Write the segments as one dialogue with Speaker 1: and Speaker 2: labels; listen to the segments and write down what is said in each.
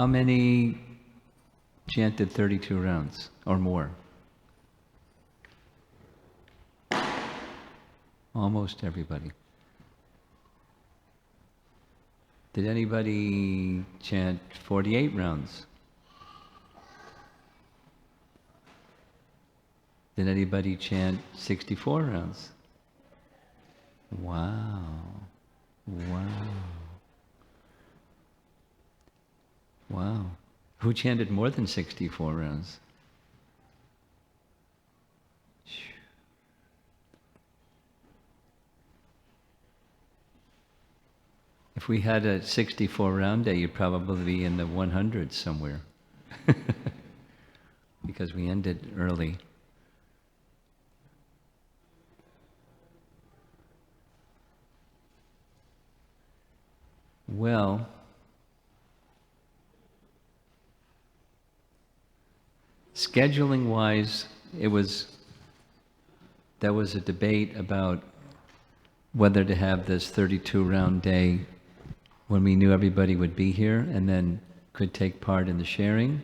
Speaker 1: How many chanted 32 rounds or more? Almost everybody. Did anybody chant 48 rounds? Did anybody chant 64 rounds? Wow. Wow. Wow. Who chanted more than 64 rounds? If we had a 64 round day, you'd probably be in the 100s somewhere. Because we ended early. Well, scheduling wise, there was a debate about whether to have this 32 round day when we knew everybody would be here and then could take part in the sharing,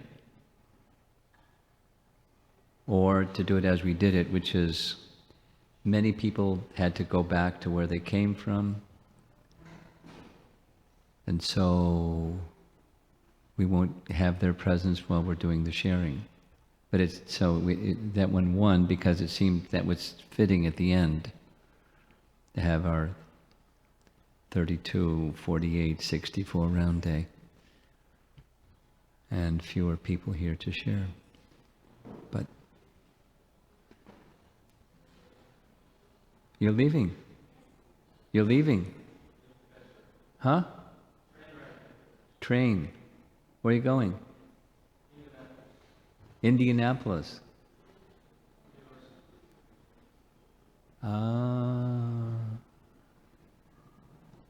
Speaker 1: or to do it as we did it, which is many people had to go back to where they came from, and so we won't have their presence while we're doing the sharing. But that one won because it seemed that was fitting at the end to have our 32, 48, 64 round day and fewer people here to share. But you're leaving. You're leaving. Huh? Train. Where are you going? Indianapolis.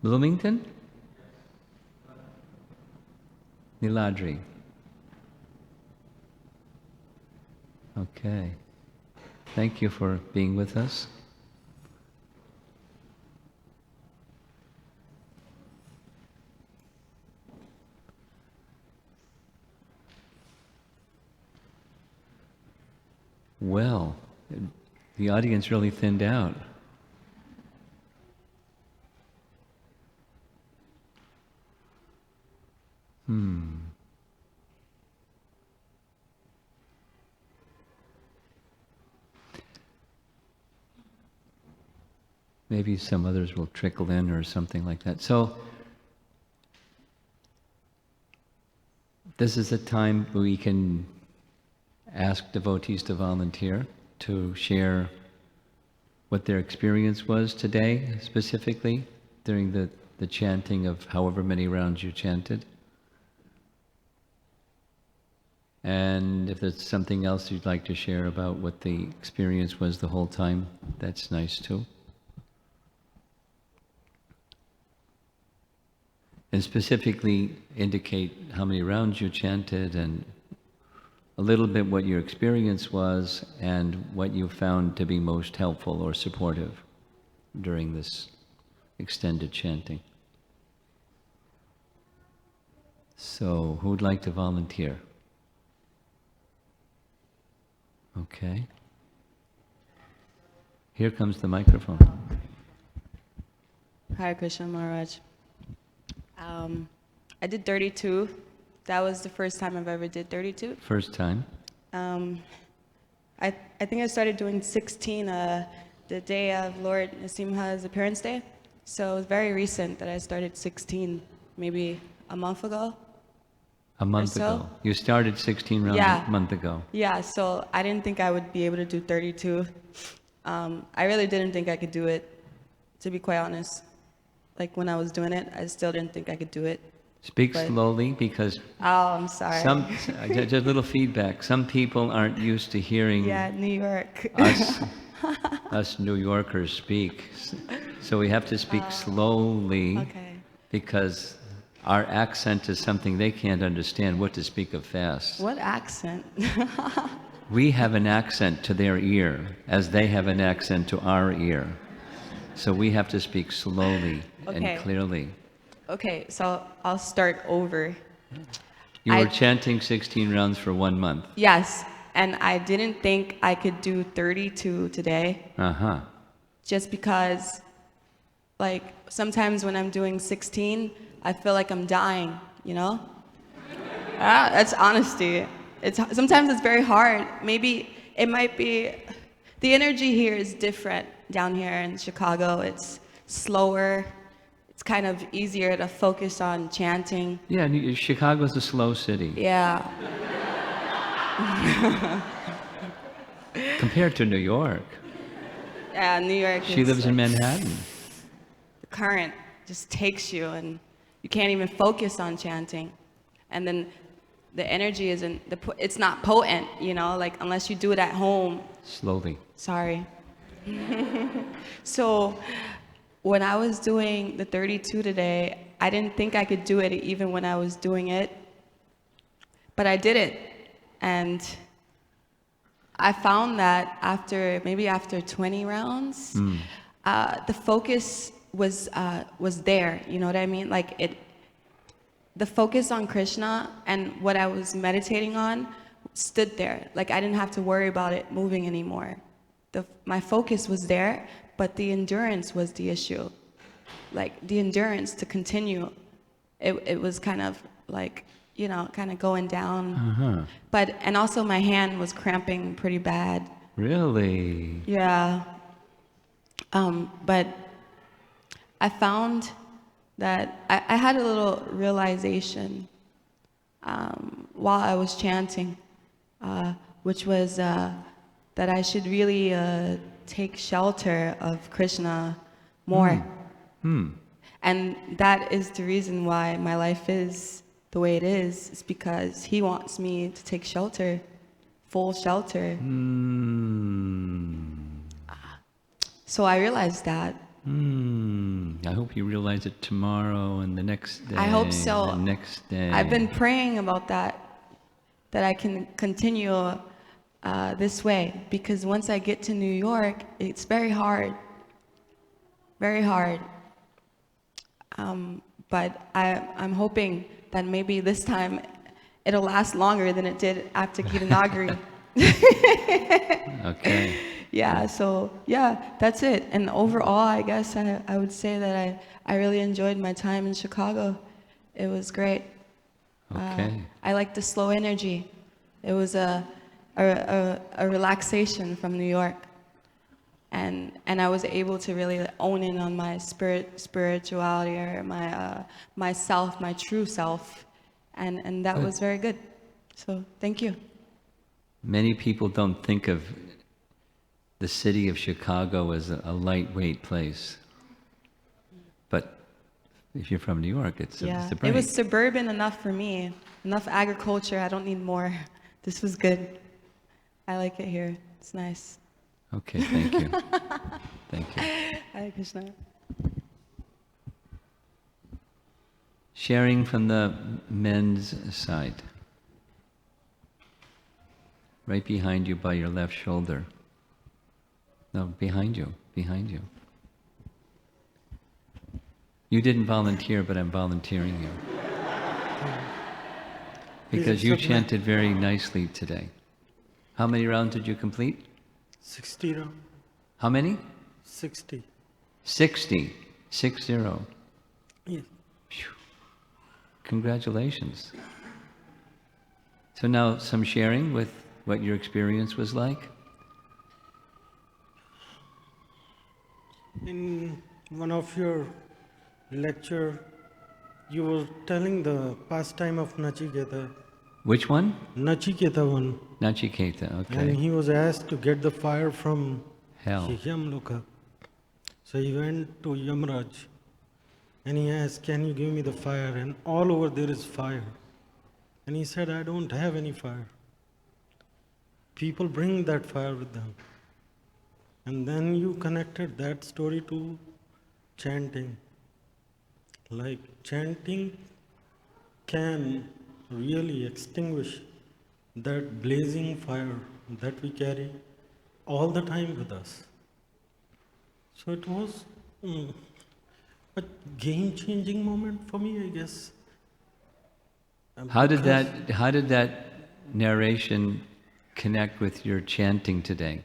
Speaker 1: Bloomington? Niladri. Okay. Thank you for being with us. Well, the audience really thinned out. Maybe some others will trickle in or something like that. So, this is a time we can ask devotees to volunteer to share what their experience was today, specifically during the chanting of however many rounds you chanted. And if there's something else you'd like to share about what the experience was the whole time, that's nice too. And specifically indicate how many rounds you chanted and a little bit what your experience was and what you found to be most helpful or supportive during this extended chanting. So, who would like to volunteer? Okay. Here comes the microphone.
Speaker 2: Hare Krishna Maharaj. I did 32. That was the first time I've ever did 32.
Speaker 1: First time?
Speaker 2: I think I started doing 16 the day of Lord Nrsimha's appearance day. So it was very recent that I started 16, maybe a month ago.
Speaker 1: A month ago. You started 16 rounds a month ago.
Speaker 2: Yeah, so I didn't think I would be able to do 32. I really didn't think I could do it, to be quite honest. Like when I was doing it, I still didn't think I could do it.
Speaker 1: Speak slowly because...
Speaker 2: Oh, I'm sorry.
Speaker 1: Just a little feedback. Some people aren't used to hearing...
Speaker 2: Yeah, New York.
Speaker 1: us New Yorkers speak. So we have to speak slowly.
Speaker 2: Okay.
Speaker 1: Because our accent is something they can't understand. What to speak of fast?
Speaker 2: What accent?
Speaker 1: We have an accent to their ear, as they have an accent to our ear. So we have to speak slowly and clearly.
Speaker 2: Okay, so I'll start over.
Speaker 1: You were chanting 16 rounds for 1 month.
Speaker 2: Yes, and I didn't think I could do 32 today.
Speaker 1: Uh-huh.
Speaker 2: Just because, like, sometimes when I'm doing 16, I feel like I'm dying, you know? That's honesty. Sometimes it's very hard. Maybe it might be, the energy here is different down here in Chicago. It's slower. It's kind of easier to focus on chanting.
Speaker 1: Yeah, Chicago's a slow city.
Speaker 2: Yeah.
Speaker 1: Compared to New York.
Speaker 2: Yeah, New York
Speaker 1: She
Speaker 2: is
Speaker 1: lives in
Speaker 2: like,
Speaker 1: Manhattan.
Speaker 2: the current just takes you and you can't even focus on chanting. And then the energy isn't, it's not potent, you know, like unless you do it at home.
Speaker 1: Slowly.
Speaker 2: Sorry. So when I was doing the 32 today, I didn't think I could do it even when I was doing it, but I did it. And I found that maybe after 20 rounds, the focus was there. You know what I mean? Like the focus on Krishna and what I was meditating on stood there. Like I didn't have to worry about it moving anymore. My focus was there, but the endurance was the issue. Like the endurance to continue, it was kind of like, you know, kind of going down.
Speaker 1: Uh-huh.
Speaker 2: And also my hand was cramping pretty bad.
Speaker 1: Really?
Speaker 2: Yeah. But I found that I had a little realization while I was chanting, which was that I should really take shelter of Krishna more. And that is the reason why my life is the way it is. It's because he wants me to take shelter, full shelter. So I realized that.
Speaker 1: I hope you realize it tomorrow and the next day.
Speaker 2: I hope so.
Speaker 1: The next day.
Speaker 2: I've been praying about that I can continue this way, because once I get to New York, it's very hard. Very hard. But I'm hoping that maybe this time it'll last longer than it did after Gitanagari.
Speaker 1: Okay.
Speaker 2: Yeah, so yeah, that's it. And overall, I guess I would say that I really enjoyed my time in Chicago. It was great.
Speaker 1: Okay.
Speaker 2: I like the slow energy. It was a relaxation from New York. And I was able to really own in on my spirituality, or my self, my true self. And that was very good. So thank you.
Speaker 1: Many people don't think of the city of Chicago as a lightweight place. But if you're from New York, it's a break.
Speaker 2: It was suburban enough for me. Enough agriculture. I don't need more. This was good. I like it here. It's nice.
Speaker 1: Okay, thank you. Thank you.
Speaker 2: Hare Krishna.
Speaker 1: Sharing from the men's side. Right behind you by your left shoulder. No, behind you, behind you. You didn't volunteer, but I'm volunteering you. Because you chanted very nicely today. How many rounds did you complete?
Speaker 3: 60 rounds.
Speaker 1: How many?
Speaker 3: 60.
Speaker 1: 60. 60.
Speaker 3: Yes.
Speaker 1: Phew. Congratulations. So now some sharing with what your experience was like?
Speaker 3: In one of your lecture, you were telling the pastime of Nachiketa.
Speaker 1: Which one?
Speaker 3: Nachiketa one.
Speaker 1: Nachiketa, okay.
Speaker 3: And he was asked to get the fire from
Speaker 1: Hell.
Speaker 3: Yamloka. So he went to Yamraj and he asked, can you give me the fire? And all over there is fire. And he said, I don't have any fire. People bring that fire with them. And then you connected that story to chanting. Like chanting can really extinguish that blazing fire that we carry all the time with us. So it was a game-changing moment for me, I guess.
Speaker 1: How did
Speaker 3: because,
Speaker 1: that narration connect with your chanting today?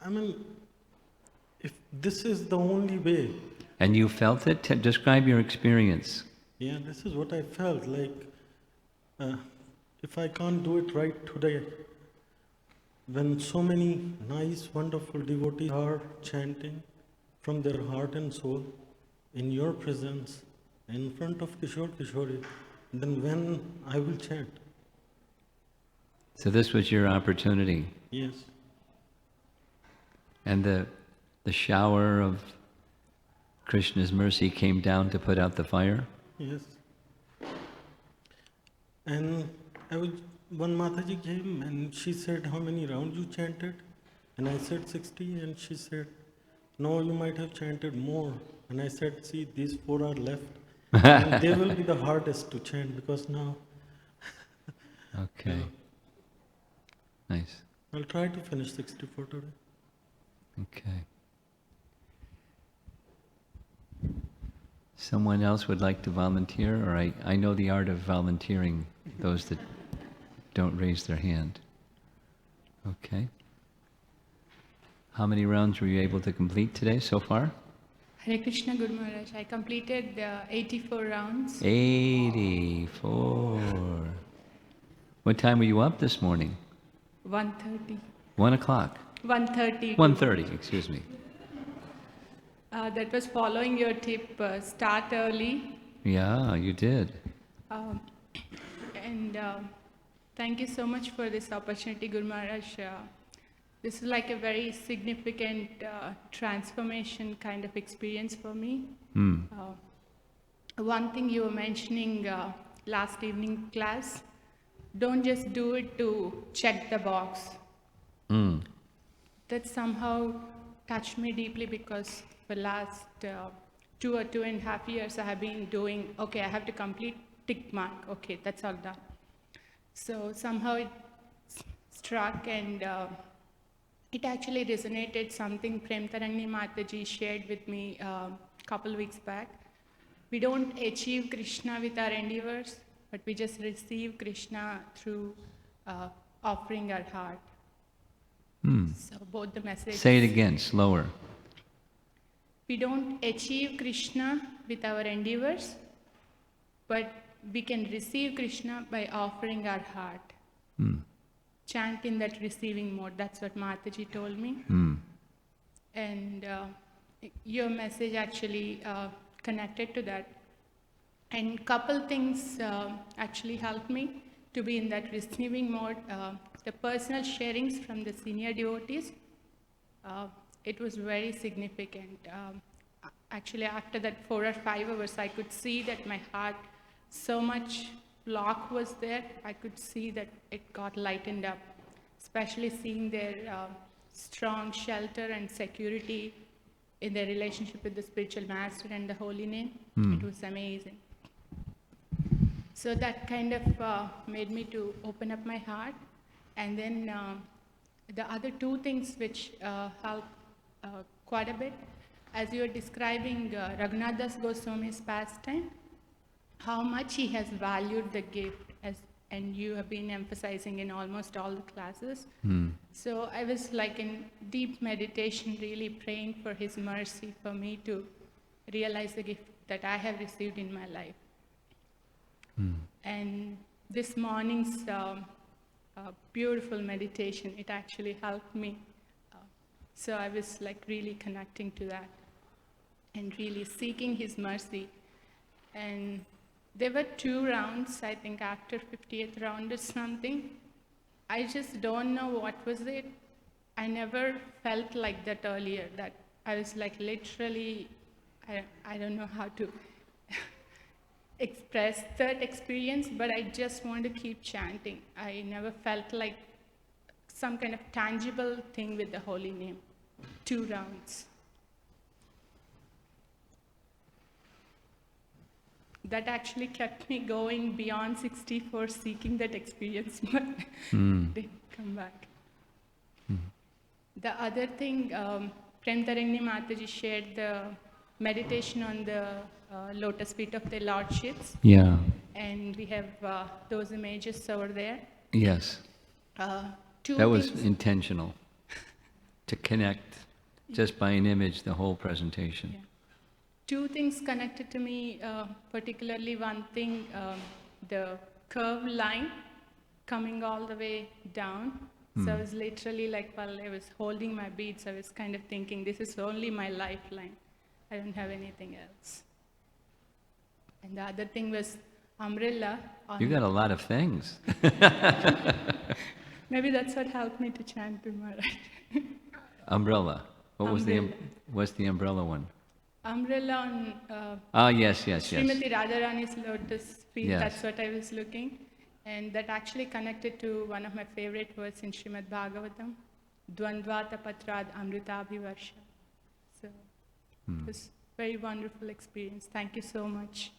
Speaker 3: I mean, if this is the only way,
Speaker 1: And you felt it? Describe your experience.
Speaker 3: yeah, this is what I felt like. If I can't do it right today, when so many nice, wonderful devotees are chanting from their heart and soul in your presence, in front of Kishore Kishori, then when I will chant?
Speaker 1: So this was your opportunity.
Speaker 3: Yes.
Speaker 1: And the shower of Krishna's mercy came down to put out the fire?
Speaker 3: Yes. And one Mataji came and she said, how many rounds you chanted? And I said 60, and she said, no, you might have chanted more. And I said, see, these 4 are left. And they will be the hardest to chant because now
Speaker 1: Okay. Nice.
Speaker 3: I'll try to finish 64 today.
Speaker 1: Okay. Someone else would like to volunteer, or I know the art of volunteering, those that don't raise their hand. Okay. How many rounds were you able to complete today so far?
Speaker 4: Hare Krishna Guru Maharaj, I completed 84 rounds.
Speaker 1: 84. What time were you up this morning?
Speaker 4: 1:30.
Speaker 1: 1 o'clock.
Speaker 4: 1:30.
Speaker 1: 1:30, excuse me.
Speaker 4: That was following your tip, start early.
Speaker 1: Yeah, you did.
Speaker 4: And thank you so much for this opportunity, Guru Maharaj. This is like a very significant transformation kind of experience for me. One thing you were mentioning last evening class, don't just do it to check the box. That somehow touched me deeply because for last 2 or 2.5 years I have been doing, okay, I have to complete tick mark, okay, that's all done. So somehow it struck and it actually resonated something Prem Tarangni Mataji shared with me a couple weeks back. We don't achieve Krishna with our endeavors, but we just receive Krishna through offering our heart. So both the messages.
Speaker 1: Say it again, slower.
Speaker 4: We don't achieve Krishna with our endeavors, but we can receive Krishna by offering our heart. Chant in that receiving mode. That's what Mataji told me. And your message actually connected to that. And couple things actually helped me to be in that receiving mode. The personal sharings from the senior devotees, it was very significant. Actually, after that 4 or 5 hours, I could see that my heart, so much block was there. I could see that it got lightened up, especially seeing their strong shelter and security in their relationship with the spiritual master and the holy name. It was amazing. So that kind of made me to open up my heart. And then the other 2 things which helped quite a bit, as you were describing Raghunath Das Goswami's pastime, how much he has valued the gift, and you have been emphasizing in almost all the classes. So I was like in deep meditation, really praying for his mercy for me to realize the gift that I have received in my life. And this morning's beautiful meditation, it actually helped me. So I was like really connecting to that and really seeking his mercy. And there were 2 rounds, I think after 50th round or something. I just don't know what was it. I never felt like that earlier, that I was like literally, I don't know how to express that experience, but I just want to keep chanting. I never felt like some kind of tangible thing with the holy name. 2 rounds. That actually kept me going beyond 64, seeking that experience, but didn't come back. The other thing, Prem Tarangni Mataji shared the meditation on the lotus feet of the Lordships,
Speaker 1: Yeah.
Speaker 4: and we have those images over there.
Speaker 1: Yes.
Speaker 4: Two
Speaker 1: That was
Speaker 4: things.
Speaker 1: intentional, to connect just by an image the whole presentation.
Speaker 4: Yeah. Two things connected to me, particularly one thing, the curved line coming all the way down. So I was literally like, while I was holding my beads, I was kind of thinking, this is only my lifeline. I don't have anything else. And the other thing was umbrella.
Speaker 1: You got a lot of things.
Speaker 4: Maybe that's what helped me to chant to Maharaj.
Speaker 1: Umbrella.
Speaker 4: Umbrella.
Speaker 1: What's the umbrella one?
Speaker 4: Umbrella on
Speaker 1: Yes.
Speaker 4: Srimati Radharani's lotus feet,
Speaker 1: Yes.
Speaker 4: that's what I was looking. And that actually connected to one of my favorite words in Srimad Bhagavatam, Dvandvata Patrad Amritabhivarsha. So it was a very wonderful experience. Thank you so much.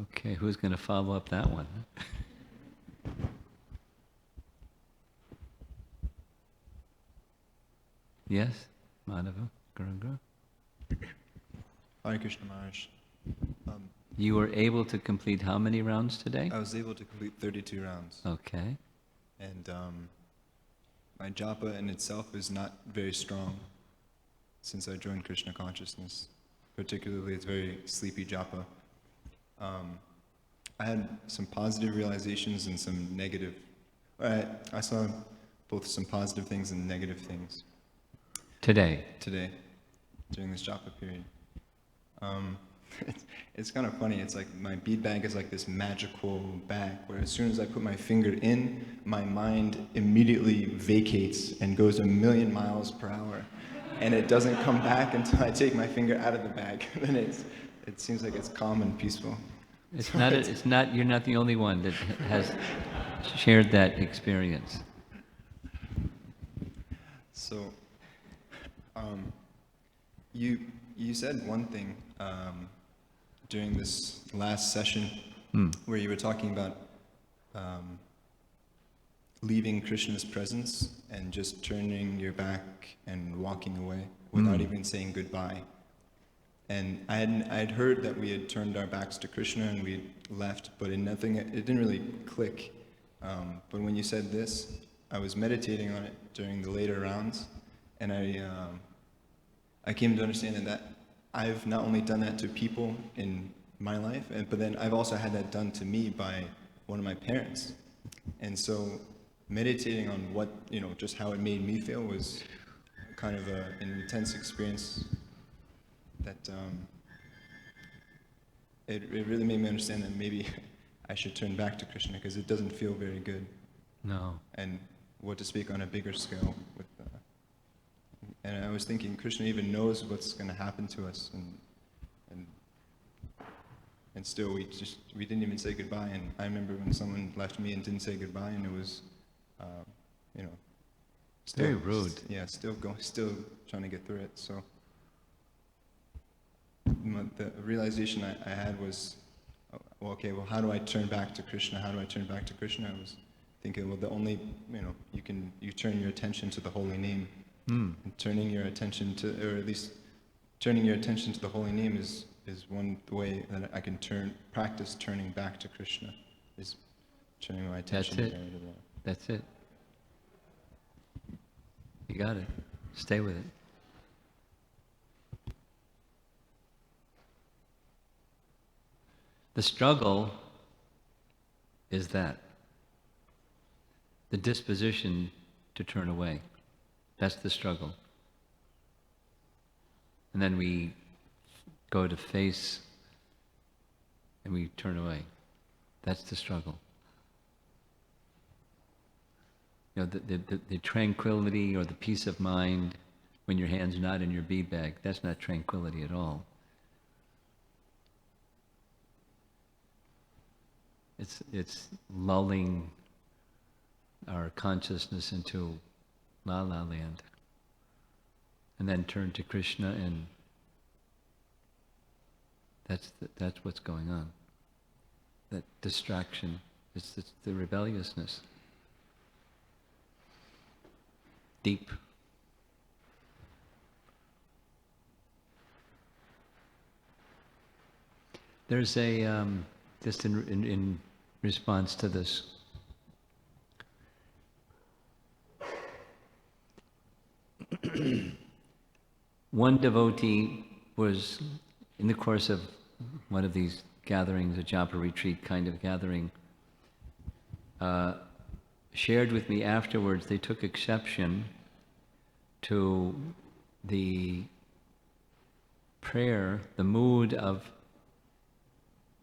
Speaker 1: Okay, who's going to follow up that one? Yes, Madhava, Guranga.
Speaker 5: Hare Krishna Maharaj.
Speaker 1: You were able to complete how many rounds today?
Speaker 5: I was able to complete 32 rounds.
Speaker 1: Okay.
Speaker 5: And my japa in itself is not very strong since I joined Krishna consciousness. Particularly, it's very sleepy japa. I had some positive realizations and some negative. I saw both some positive things and negative things
Speaker 1: Today.
Speaker 5: today during this japa period. It's kind of funny. It's like my bead bag is like this magical bag where as soon as I put my finger in, my mind immediately vacates and goes 1,000,000 miles per hour. And it doesn't come back until I take my finger out of the bag. Then it seems like it's calm and peaceful.
Speaker 1: You're not the only one that has shared that experience.
Speaker 5: So, you said one thing during this last session where you were talking about leaving Krishna's presence and just turning your back and walking away without even saying goodbye. And I'd heard that we had turned our backs to Krishna and we left, but it didn't really click. But when you said this, I was meditating on it during the later rounds, and I came to understand that I've not only done that to people in my life, but then I've also had that done to me by one of my parents. And so meditating on what, just how it made me feel was kind of an intense experience that it really made me understand that maybe I should turn back to Krishna because it doesn't feel very good.
Speaker 1: No.
Speaker 5: And what to speak on a bigger scale with and I was thinking Krishna even knows what's going to happen to us, and still we didn't even say goodbye. And I remember when someone left me and didn't say goodbye, and it was, still,
Speaker 1: very rude.
Speaker 5: Still trying to get through it. So the realization I had was, how do I turn back to Krishna? How do I turn back to Krishna? I was thinking, the only, you turn your attention to the holy name. And turning your attention to the holy name is one way that I can practice turning back to Krishna, is turning my attention
Speaker 1: That's it.
Speaker 5: there to that.
Speaker 1: That's it. You got it. Stay with it. The struggle is that. The disposition to turn away. That's the struggle. And then we go to face and we turn away. That's the struggle. The tranquility or the peace of mind when your hand's not in your bead bag, that's not tranquility at all. It's lulling our consciousness into La La Land, and then turn to Krishna, and that's what's going on. That distraction, it's the rebelliousness. Deep. There's a, just in response to this, one devotee was, in the course of one of these gatherings, a japa retreat kind of gathering, shared with me afterwards they took exception to the prayer, the mood of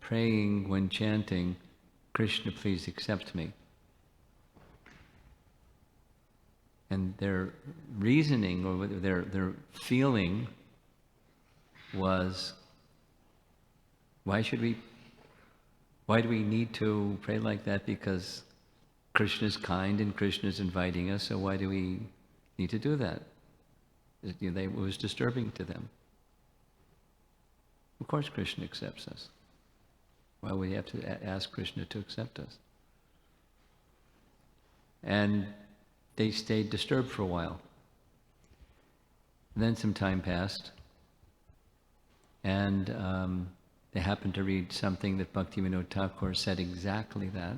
Speaker 1: praying when chanting, "Krishna, please accept me." And their reasoning or their feeling was, why do we need to pray like that? Because Krishna's kind and Krishna's inviting us, so why do we need to do that? It was disturbing to them. Of course Krishna accepts us. Why would we have to ask Krishna to accept us? And they stayed disturbed for a while. And then some time passed, and they happened to read something that Bhaktivinoda Thakur said exactly that.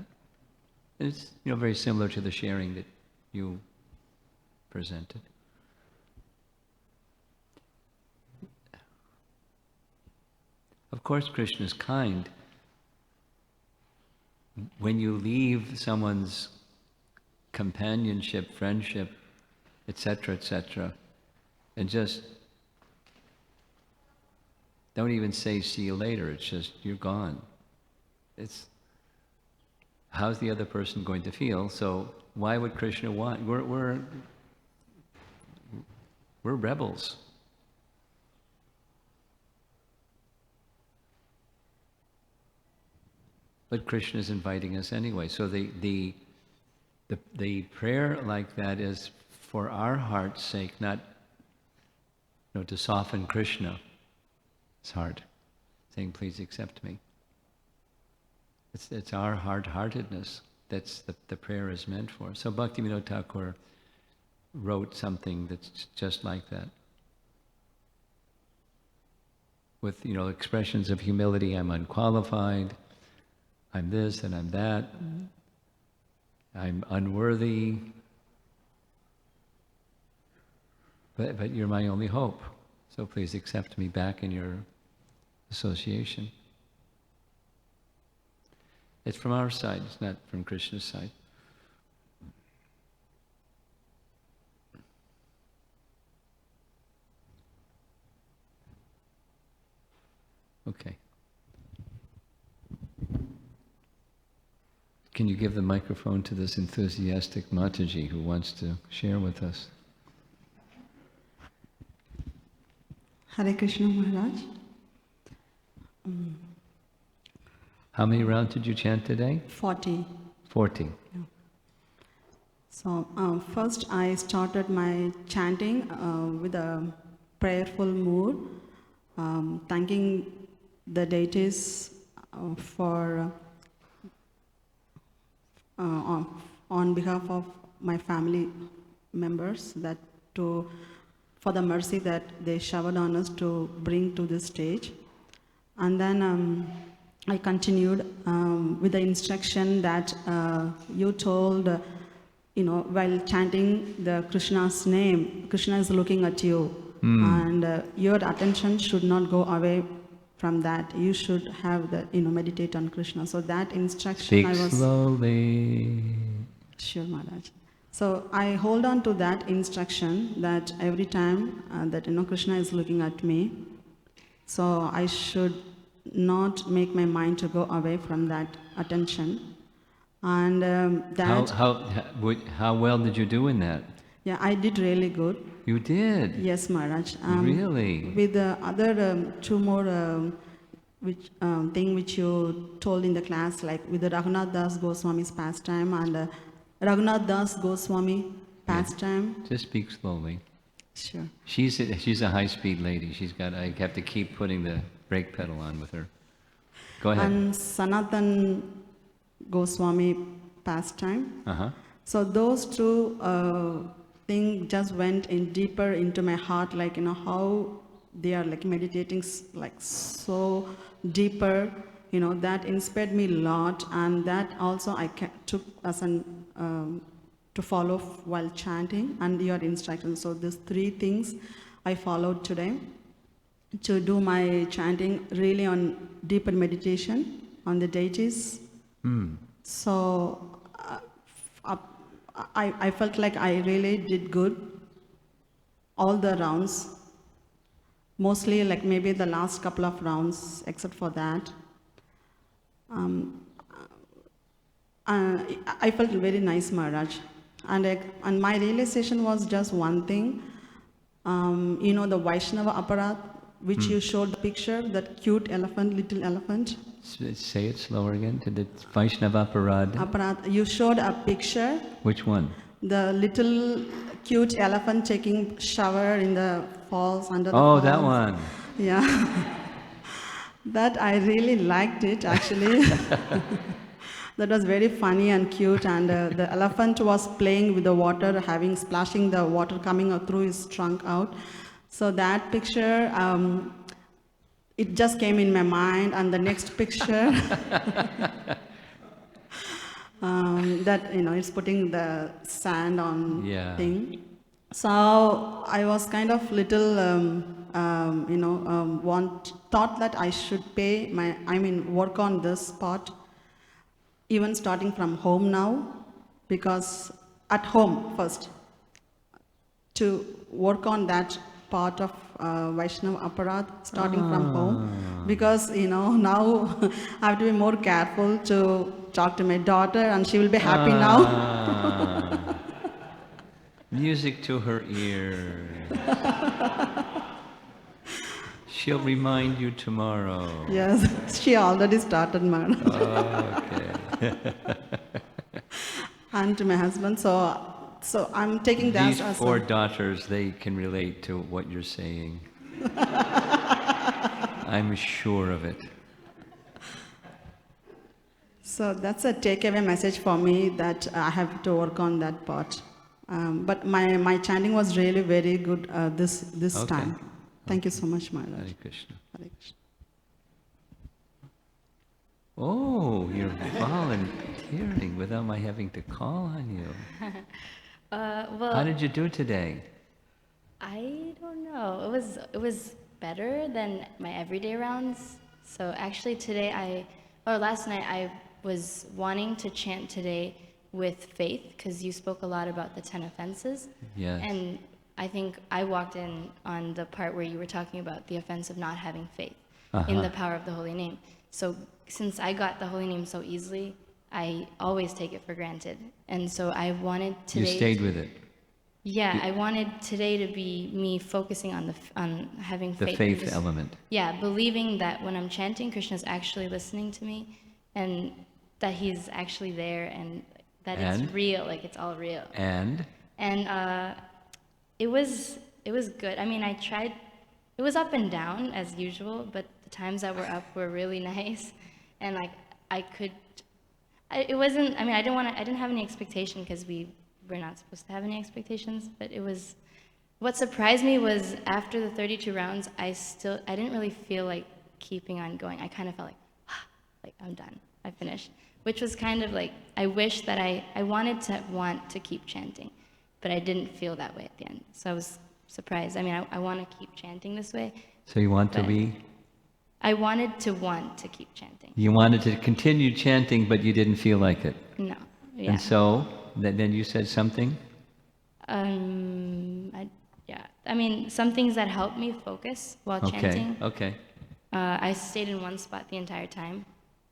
Speaker 1: And it's very similar to the sharing that you presented. Of course, Krishna is kind. When you leave someone's companionship, friendship, etc., and just don't even say see you later, it's just you're gone. It's how's the other person going to feel? So why would Krishna want? We're rebels. But Krishna is inviting us anyway. So the prayer like that is for our heart's sake, not to soften Krishna's heart, saying, "Please accept me." It's our hard-heartedness that's the prayer is meant for. So Bhaktivinoda Thakur wrote something that's just like that, with expressions of humility. I'm unqualified. I'm this and I'm that. I'm unworthy. But you're my only hope. So please accept me back in your association. It's from our side, it's not from Krishna's side. Okay. Can you give the microphone to this enthusiastic Mataji who wants to share with us?
Speaker 6: Hare Krishna Maharaj.
Speaker 1: How many rounds did you chant today?
Speaker 6: 40.
Speaker 1: 40.
Speaker 6: Yeah. So first I started my chanting with a prayerful mood, thanking the deities for on behalf of my family members for the mercy that they showered on us to bring to this stage. And then I continued with the instruction that you told, while chanting the Krishna's name, Krishna is looking at you, and your attention should not go away from that. You should have meditate on Krishna. So that instruction
Speaker 1: Speak
Speaker 6: I was
Speaker 1: slowly.
Speaker 6: Sure, Maharaj. So I hold on to that instruction that every time that Krishna is looking at me, so I should not make my mind to go away from that attention. And that...
Speaker 1: How well did you do in that?
Speaker 6: Yeah, I did really good.
Speaker 1: You did?
Speaker 6: Yes, Maharaj.
Speaker 1: Really?
Speaker 6: With the other two more thing which you told in the class, like with the Raghunath Das Goswami's pastime and Raghunath Das Goswami pastime.
Speaker 1: Just speak slowly.
Speaker 6: Sure.
Speaker 1: She's a high-speed lady. I have to keep putting the brake pedal on with her. Go ahead.
Speaker 6: And Sanatan Goswami pastime.
Speaker 1: Uh-huh.
Speaker 6: So those two things just went in deeper into my heart, like how they are like meditating like so deeper, that inspired me a lot, and that also I took as an to follow while chanting and your instructions. So these 3 things I followed today to do my chanting really on deeper meditation on the deities. So I felt like I really did good all the rounds, mostly like maybe the last couple of rounds except for that. I felt very nice, Maharaj. And my realization was just one thing. The Vaishnava Aparat, which you showed the picture, that cute elephant, little elephant.
Speaker 1: Say it slower again. To the Vaishnava Parad.
Speaker 6: Aparat, you showed a picture.
Speaker 1: Which one?
Speaker 6: The little cute elephant taking shower in the falls, under the
Speaker 1: Oh,
Speaker 6: falls.
Speaker 1: that one.
Speaker 6: Yeah. That I really liked it, actually. That was very funny and cute, and the elephant was playing with the water, splashing the water coming out through his trunk out. So that picture, it just came in my mind, and the next picture, that, it's putting the sand on
Speaker 1: Yeah.
Speaker 6: thing. So I was kind of little, thought that I should work on this part, even starting from home now, because at home first, to work on that part of Vaishnava Aparat, starting from home, because, now I have to be more careful to talk to my daughter, and she will be happy now.
Speaker 1: Music to her ear. She'll remind you tomorrow.
Speaker 6: Yes, she already started, man.
Speaker 1: Okay.
Speaker 6: And to my husband, so I'm taking that
Speaker 1: These
Speaker 6: as
Speaker 1: 4 daughters, they can relate to what you're saying. I'm sure of it.
Speaker 6: So that's a takeaway message for me, that I have to work on that part. But my chanting was really very good this
Speaker 1: Okay.
Speaker 6: time. Thank you so much, Maharaj.
Speaker 1: Hare Krishna.
Speaker 6: Hare Krishna.
Speaker 1: Oh, you're volunteering without my having to call on you.
Speaker 7: Well,
Speaker 1: How did you do today?
Speaker 7: I don't know. It was better than my everyday rounds. So actually last night I was wanting to chant today with faith, because you spoke a lot about the 10 offenses.
Speaker 1: Yes.
Speaker 7: And I think I walked in on the part where you were talking about the offense of not having faith in the power of the holy name. So since I got the holy name so easily, I always take it for granted. And so I wanted today...
Speaker 1: You stayed with it.
Speaker 7: Yeah, I wanted today to be me focusing on having faith.
Speaker 1: The faith element.
Speaker 7: Yeah, believing that when I'm chanting, Krishna's actually listening to me, and that he's actually there, and that it's real, like it's all real.
Speaker 1: And
Speaker 7: it was good. I mean, I tried. It was up and down as usual, but the times that were up were really nice, and like it wasn't. I mean, I didn't have any expectation, because we're not supposed to have any expectations. But it was. What surprised me was after the 32 rounds, I didn't really feel like keeping on going. I kind of felt like I'm done. I finished, which was kind of like, I wish that I wanted to want to keep chanting, but I didn't feel that way at the end. So I was surprised. I mean, I want to keep chanting this way.
Speaker 1: so you want to be?
Speaker 7: I wanted to want to keep chanting.
Speaker 1: You wanted to continue chanting, but you didn't feel like it.
Speaker 7: No. Yeah.
Speaker 1: And so, then you said something?
Speaker 7: I mean, some things that helped me focus while chanting.
Speaker 1: Okay.
Speaker 7: I stayed in one spot the entire time.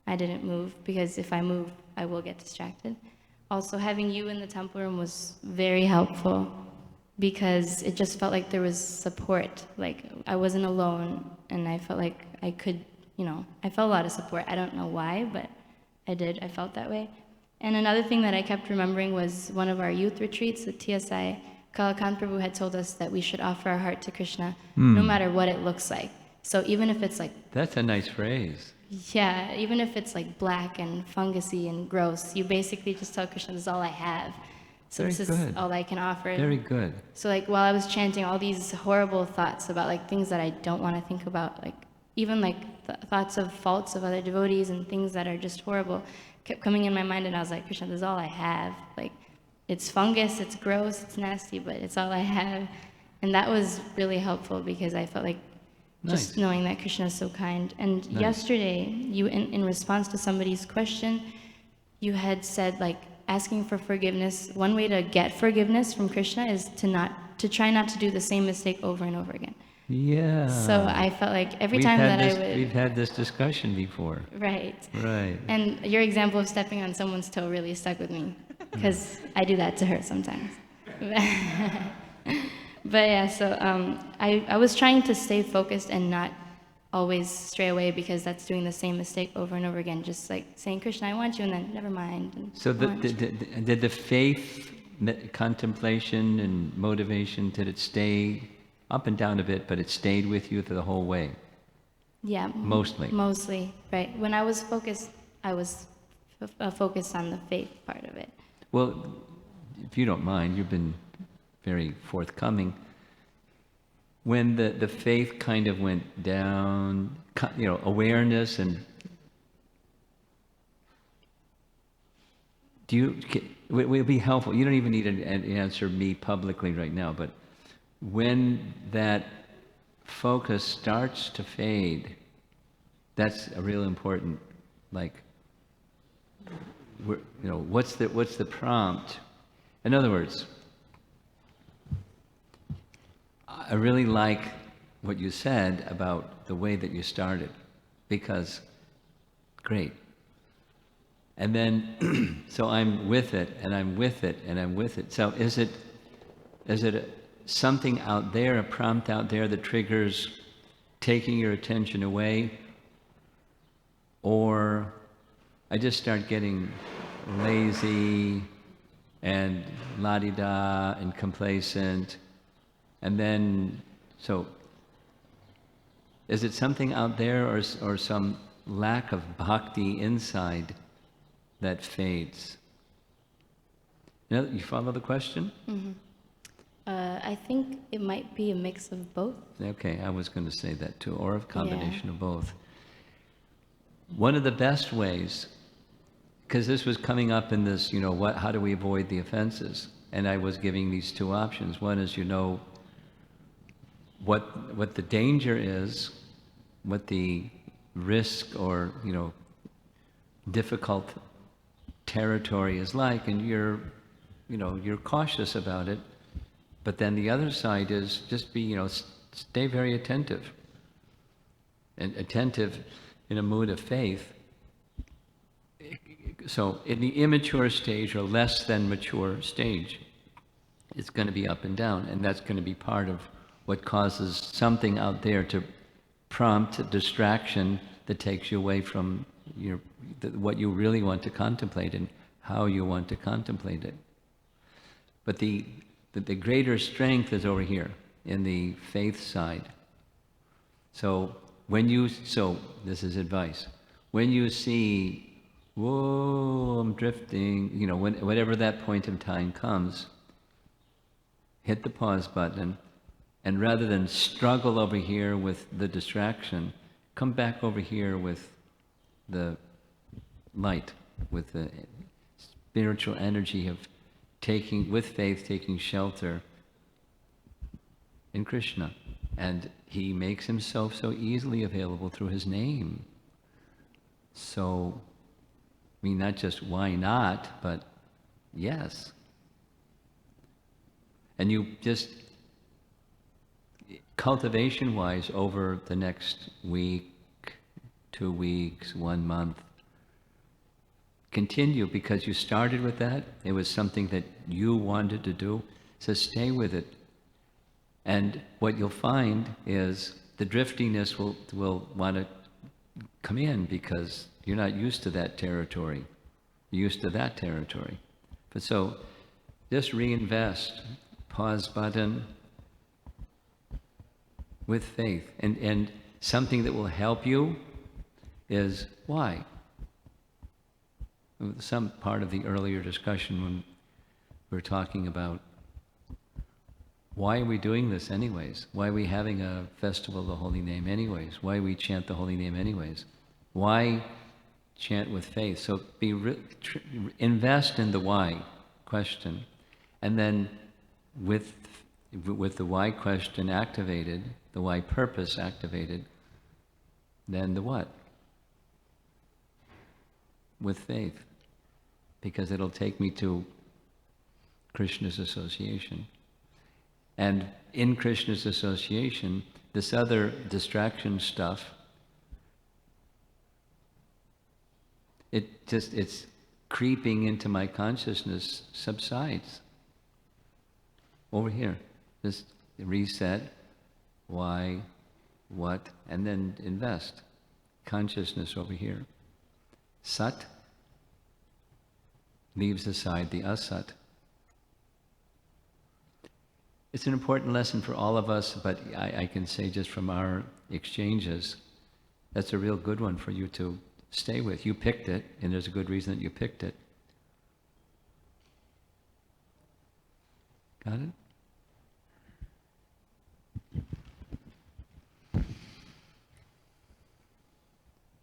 Speaker 7: I didn't move, because if I move, I will get distracted. Also, having you in the temple room was very helpful, because it just felt like there was support. Like I wasn't alone, and I felt like I could, I felt a lot of support. I don't know why, but I did. I felt that way. And another thing that I kept remembering was one of our youth retreats at TSI. Kalakant Prabhu had told us that we should offer our heart to Krishna, no matter what it looks like. So even if it's like...
Speaker 1: That's a nice phrase.
Speaker 7: Yeah, even if it's like black and fungusy and gross, you basically just tell Krishna, this is all I have. So
Speaker 1: Very
Speaker 7: this
Speaker 1: good.
Speaker 7: is all I can offer.
Speaker 1: Very good.
Speaker 7: So like while I was chanting, all these horrible thoughts about like things that I don't want to think about, like even like thoughts of faults of other devotees and things that are just horrible kept coming in my mind, and I was like, Krishna, this is all I have. Like, it's fungus, it's gross, it's nasty, but it's all I have. And that was really helpful because I felt like just
Speaker 1: Nice.
Speaker 7: knowing that Krishna is so kind. And
Speaker 1: Nice.
Speaker 7: yesterday, you, in response to somebody's question, you had said like asking for forgiveness. One way to get forgiveness from Krishna is to try not to do the same mistake over and over again.
Speaker 1: Yeah.
Speaker 7: So I felt like every
Speaker 1: We've
Speaker 7: time
Speaker 1: had
Speaker 7: that
Speaker 1: this,
Speaker 7: I would,
Speaker 1: We've had this discussion before.
Speaker 7: right.
Speaker 1: Right.
Speaker 7: And your example of stepping on someone's toe really stuck with me because I do that to her sometimes. But yeah, so I was trying to stay focused and not always stray away because that's doing the same mistake over and over again. Just like saying, Krishna, I want you, and then never mind. And
Speaker 1: So
Speaker 7: I want you.
Speaker 1: did the faith, contemplation, and motivation, did it stay up and down a bit, but it stayed with you through the whole way?
Speaker 7: Yeah.
Speaker 1: Mostly.
Speaker 7: Mostly, right. When I was focused, I was focused on the faith part of it.
Speaker 1: Well, if you don't mind, you've been very forthcoming. When the faith kind of went down, awareness, and it would be helpful. You don't even need to answer me publicly right now, but when that focus starts to fade, that's a real important, like, what's the prompt? In other words, I really like what you said about the way that you started, because great. And then, so I'm with it, and I'm with it, and I'm with it. So is it something out there, a prompt out there that triggers taking your attention away? Or I just start getting lazy and la-di-da and complacent, and then, so is it something out there or some lack of bhakti inside that fades? You follow the question?
Speaker 7: Mm-hmm. I think it might be a mix of both.
Speaker 1: Okay, I was going to say that too, or a combination of both. One of the best ways, because this was coming up in this, how do we avoid the offenses? And I was giving these two options. One is, what the danger is, what the risk or, difficult territory is like, and you're cautious about it. But then the other side is just be, stay very attentive. And attentive in a mood of faith. So in the immature stage or less than mature stage, it's going to be up and down, and that's going to be part of what causes something out there to prompt a distraction that takes you away from what you really want to contemplate and how you want to contemplate it. But the greater strength is over here in the faith side. So this is advice. When you see, whoa, I'm drifting, whatever that point of time comes, hit the pause button, and rather than struggle over here with the distraction, come back over here with the light, with the spiritual energy of with faith, taking shelter in Krishna. And he makes himself so easily available through his name. So, not just why not, but yes. And you just, cultivation-wise, over the next week, 2 weeks, 1 month, continue, because you started with that. It was something that you wanted to do. So stay with it. And what you'll find is the driftiness will want to come in because you're not used to that territory. You're used to that territory. But so just reinvest, pause button with faith. And something that will help you is why? Some part of the earlier discussion when we were talking about Why are we doing this anyways? Why are we having a festival of the holy name anyways? Why we chant the holy name anyways? Why chant with faith? So invest in the why question, and then with the why question activated, the why purpose activated, then the what? With faith, because it'll take me to Krishna's association. And in Krishna's association, this other distraction stuff, it's creeping into my consciousness, subsides. Over here, just reset, why, what, and then invest. Consciousness over here. Sat leaves aside the asat. It's an important lesson for all of us, but I can say just from our exchanges, that's a real good one for you to stay with. You picked it, and there's a good reason that you picked it. Got it?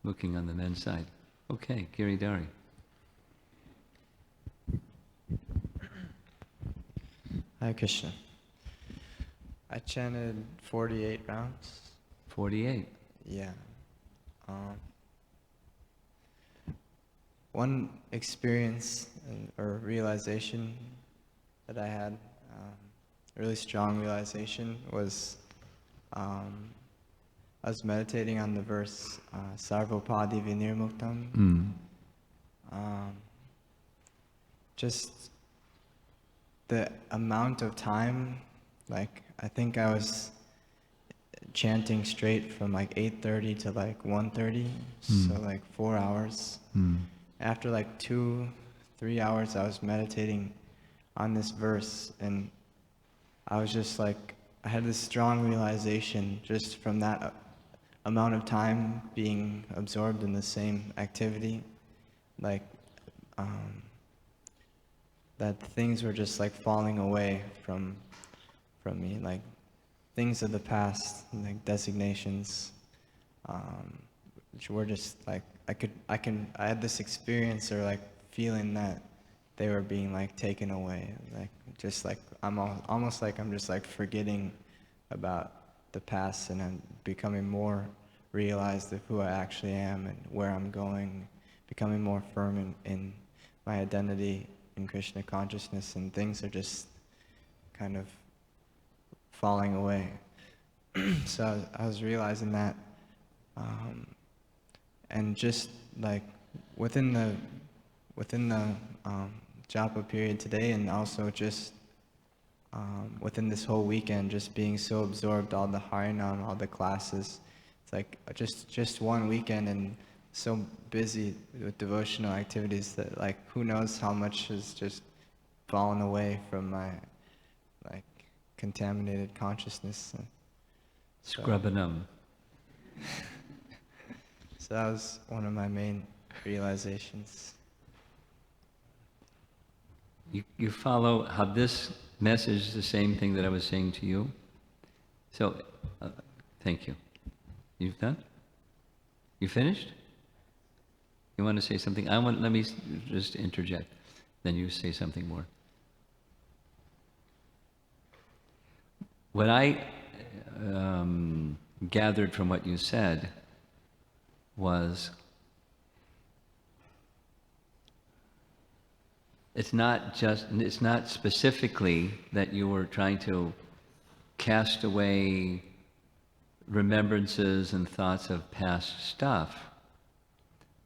Speaker 1: Looking on the men's side. Okay, Giridhari.
Speaker 8: Hare Krishna. I chanted 48 rounds.
Speaker 1: 48.
Speaker 8: Yeah. One experience or realization that I had, a really strong realization, was I was meditating on the verse Sarvopadi Vinirmuktam. Just the amount of time, like I think I was chanting straight from like 8:30 to like 1:30, so like 4 hours. After like 2-3 hours, I was meditating on this verse, and I was just like, I had this strong realization just from that amount of time being absorbed in the same activity, like that things were just like falling away from me, like things of the past, like designations, which were just like I had this experience or like feeling that they were being like taken away, like just like I'm almost like I'm just like forgetting about the past, and I'm becoming more realized of who I actually am and where I'm going, becoming more firm in my identity in Krishna consciousness, and things are just kind of falling away. So I was realizing that, and just like within the japa period today, and also just within this whole weekend, just being so absorbed, all the Harinam, all the classes, it's like just one weekend, and so busy with devotional activities that like who knows how much has just fallen away from my like contaminated consciousness. So,
Speaker 1: Scrubbanum.
Speaker 8: so that was one of my main realizations.
Speaker 1: You follow how this message is the same thing that I was saying to you? So, thank you. You've done? You finished? You want to say something? Let me just interject. Then you say something more. What I gathered from what you said was, it's not specifically that you were trying to cast away remembrances and thoughts of past stuff,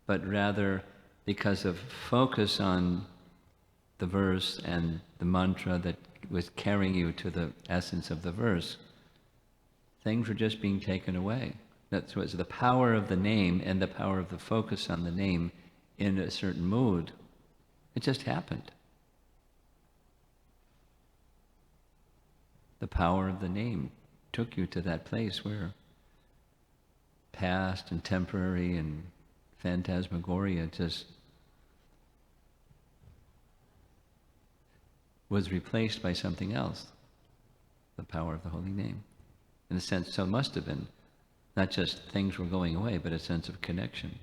Speaker 1: but rather because of focus on the verse and the mantra that was carrying you to the essence of the verse, things were just being taken away. That's what's the power of the name and the power of the focus on the name in a certain mood. It just happened. The power of the name took you to that place where past and temporary and phantasmagoria just was replaced by something else. the power of the holy name. In a sense, so it must have been not just things were going away, but a sense of connection.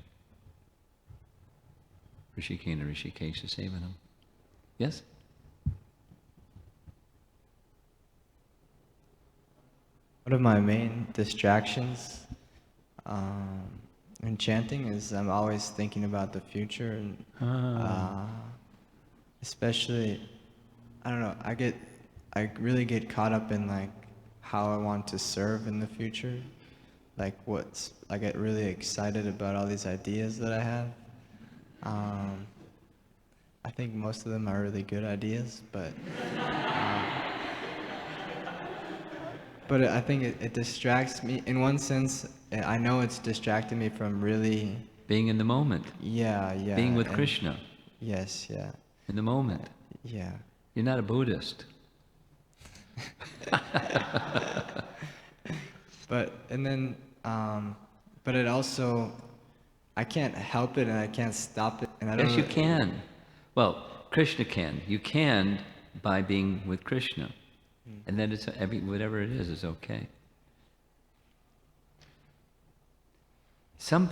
Speaker 1: Rishikena Rishikesha Sevanam. Yes?
Speaker 8: One of my main distractions in chanting is I'm always thinking about the future, and especially, I don't know, I really get caught up in like how I want to serve in the future. I get really excited about all these ideas that I have. I think most of them are really good ideas, but I think it distracts me. In one sense, I know it's distracting me from really
Speaker 1: being in the moment.
Speaker 8: Yeah.
Speaker 1: Being with Krishna.
Speaker 8: Yes, yeah.
Speaker 1: In the moment.
Speaker 8: Yeah.
Speaker 1: You're not a Buddhist.
Speaker 8: But it also, I can't help it and I can't stop it. And I don't
Speaker 1: Yes, you can. Well, Krishna can. You can by being with Krishna. And then whatever it is okay. Can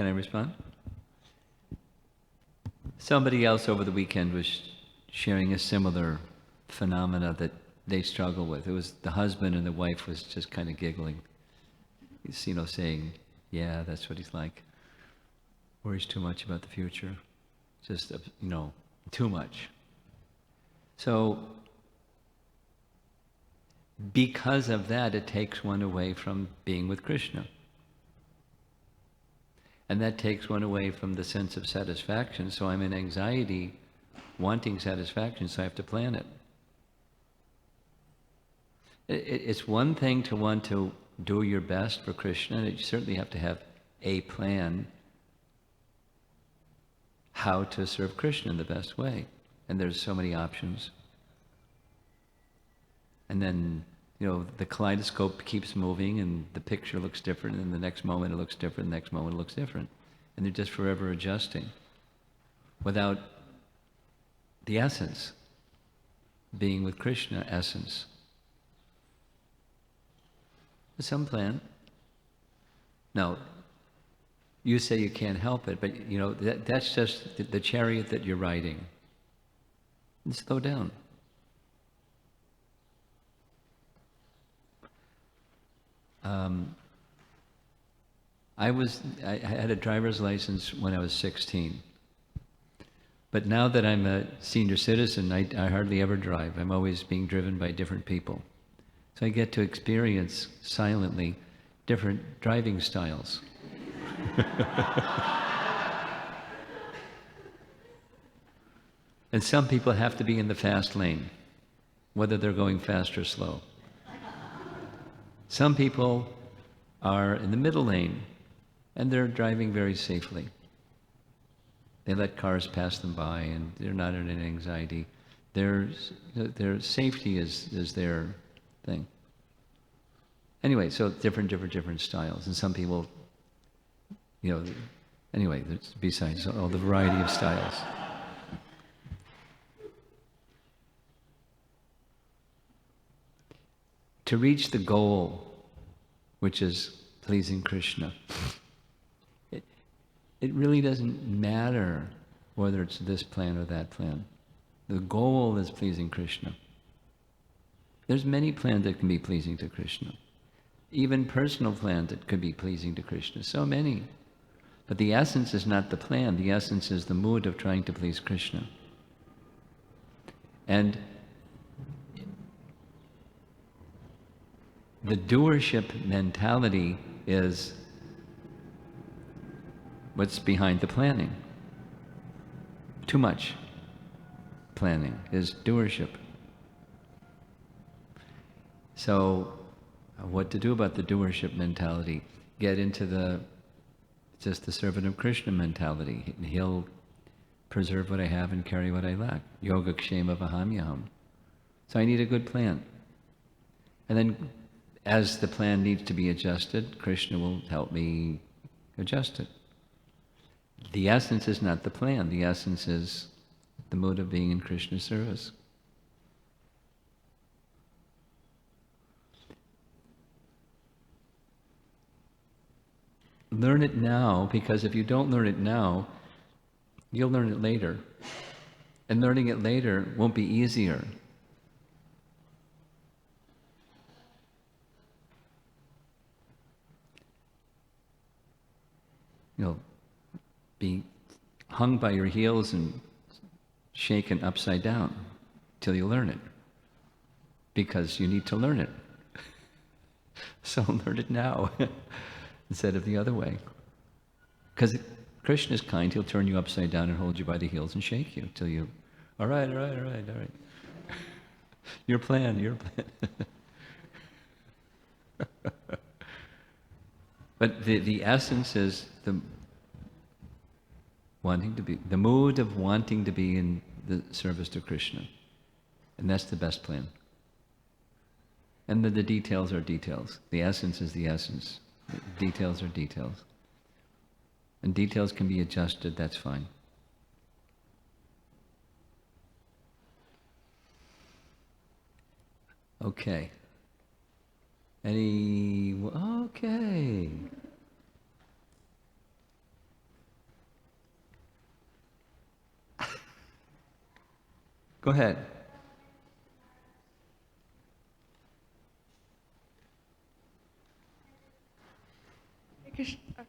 Speaker 1: I respond? Somebody else over the weekend was sharing a similar phenomena that they struggle with. It was the husband and the wife was just kind of giggling. He's, saying, yeah, that's what he's like. Worries too much about the future. Just, too much. So, because of that, it takes one away from being with Krishna. And that takes one away from the sense of satisfaction. So I'm in anxiety, wanting satisfaction, so I have to plan it. It's one thing to want to do your best for Krishna, and you certainly have to have a plan how to serve Krishna in the best way. And there's so many options. And then, the kaleidoscope keeps moving and the picture looks different, and the next moment it looks different, the next moment it looks different. And they're just forever adjusting without the essence, being with Krishna essence. Some plan. Now, you say you can't help it, but that's just the chariot that you're riding. And slow down. I had a driver's license when I was 16. But now that I'm a senior citizen, I hardly ever drive. I'm always being driven by different people. So I get to experience silently different driving styles. And some people have to be in the fast lane, whether they're going fast or slow. Some people are in the middle lane, and they're driving very safely. They let cars pass them by, and they're not in an anxiety. Their safety is their thing. Anyway, so different styles, and some people, anyway, besides all the variety of styles. To reach the goal, which is pleasing Krishna, it really doesn't matter whether it's this plan or that plan. The goal is pleasing Krishna. There's many plans that can be pleasing to Krishna. Even personal plans that could be pleasing to Krishna. So many. But the essence is not the plan. The essence is the mood of trying to please Krishna. And the doership mentality is what's behind the planning. Too much planning is doership. So, what to do about the doership mentality? Get into just the servant of Krishna mentality. He'll preserve what I have and carry what I lack. Yoga kshema vahamyaham. So I need a good plan. And then as the plan needs to be adjusted, Krishna will help me adjust it. The essence is not the plan. The essence is the mood of being in Krishna's service. learn it now, because if you don't learn it now, you'll learn it later. And learning it later won't be easier. You'll be hung by your heels and shaken upside down till you learn it, because you need to learn it. So learn it now instead of the other way. Because Krishna is kind, he'll turn you upside down and hold you by the heels and shake you till you, all right. Your plan. But the essence is the mood of wanting to be in the service to Krishna. And that's the best plan. And the details are details. The essence is the essence. The details are details. And details can be adjusted, that's fine. Okay. Okay. Go ahead.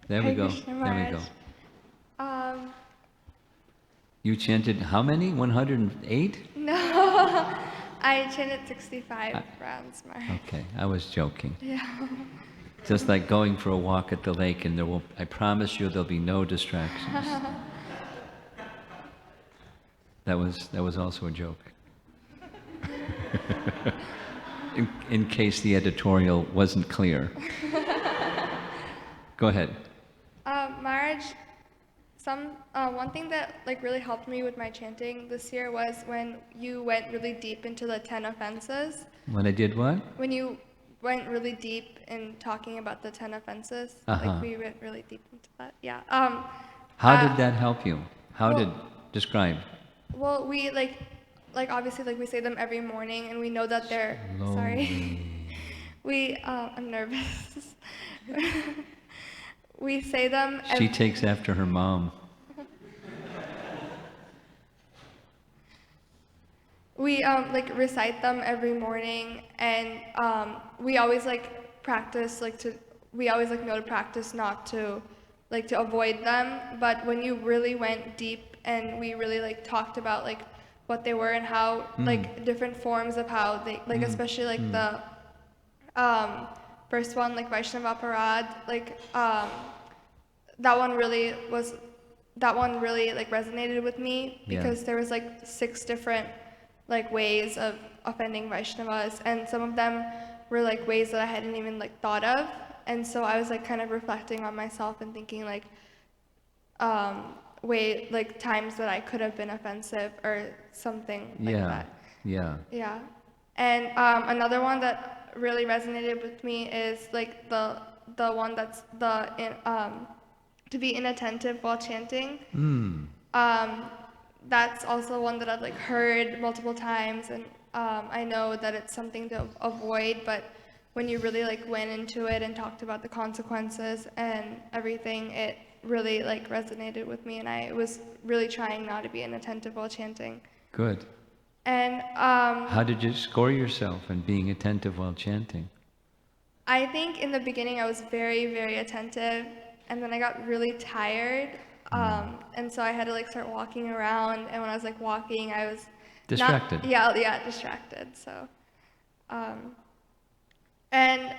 Speaker 1: There we go. There we go. You chanted how many? 108?
Speaker 9: No, I chanted 65 rounds more.
Speaker 1: Okay, I was joking.
Speaker 9: Yeah.
Speaker 1: Just like going for a walk at the lake, and I promise you there'll be no distractions. That was also a joke. in case the editorial wasn't clear. Go ahead.
Speaker 9: Maharaj, one thing that really helped me with my chanting this year was when you went really deep into the 10 offenses.
Speaker 1: When I did what?
Speaker 9: When you went really deep in talking about the 10 offenses. We went really deep into that. Yeah.
Speaker 1: How did that help you? Describe?
Speaker 9: Well, we obviously we say them every morning, and we know that they're sorry. I'm nervous. We say them.
Speaker 1: She takes after her mom.
Speaker 9: We recite them every morning, and we always practice we always know to practice not to to avoid them. But when you really went deep and we really talked about what they were and how different forms of how they especially the first one Vaishnava Parad that one really resonated with me because there was 6 different ways of offending Vaishnavas, and some of them were ways that I hadn't even thought of, and so I was kind of reflecting on myself and thinking times that I could have been offensive or something that.
Speaker 1: Yeah.
Speaker 9: And another one that really resonated with me is the one that's to be inattentive while chanting. That's also one that I've heard multiple times, and I know that it's something to avoid, but when you really went into it and talked about the consequences and everything, it really resonated with me, and I was really trying not to be inattentive while chanting.
Speaker 1: Good.
Speaker 9: And
Speaker 1: how did you score yourself in being attentive while chanting?
Speaker 9: I think in the beginning I was very, very attentive, and then I got really tired, and so I had to start walking around, and when I was walking, I was
Speaker 1: distracted.
Speaker 9: Distracted. So, and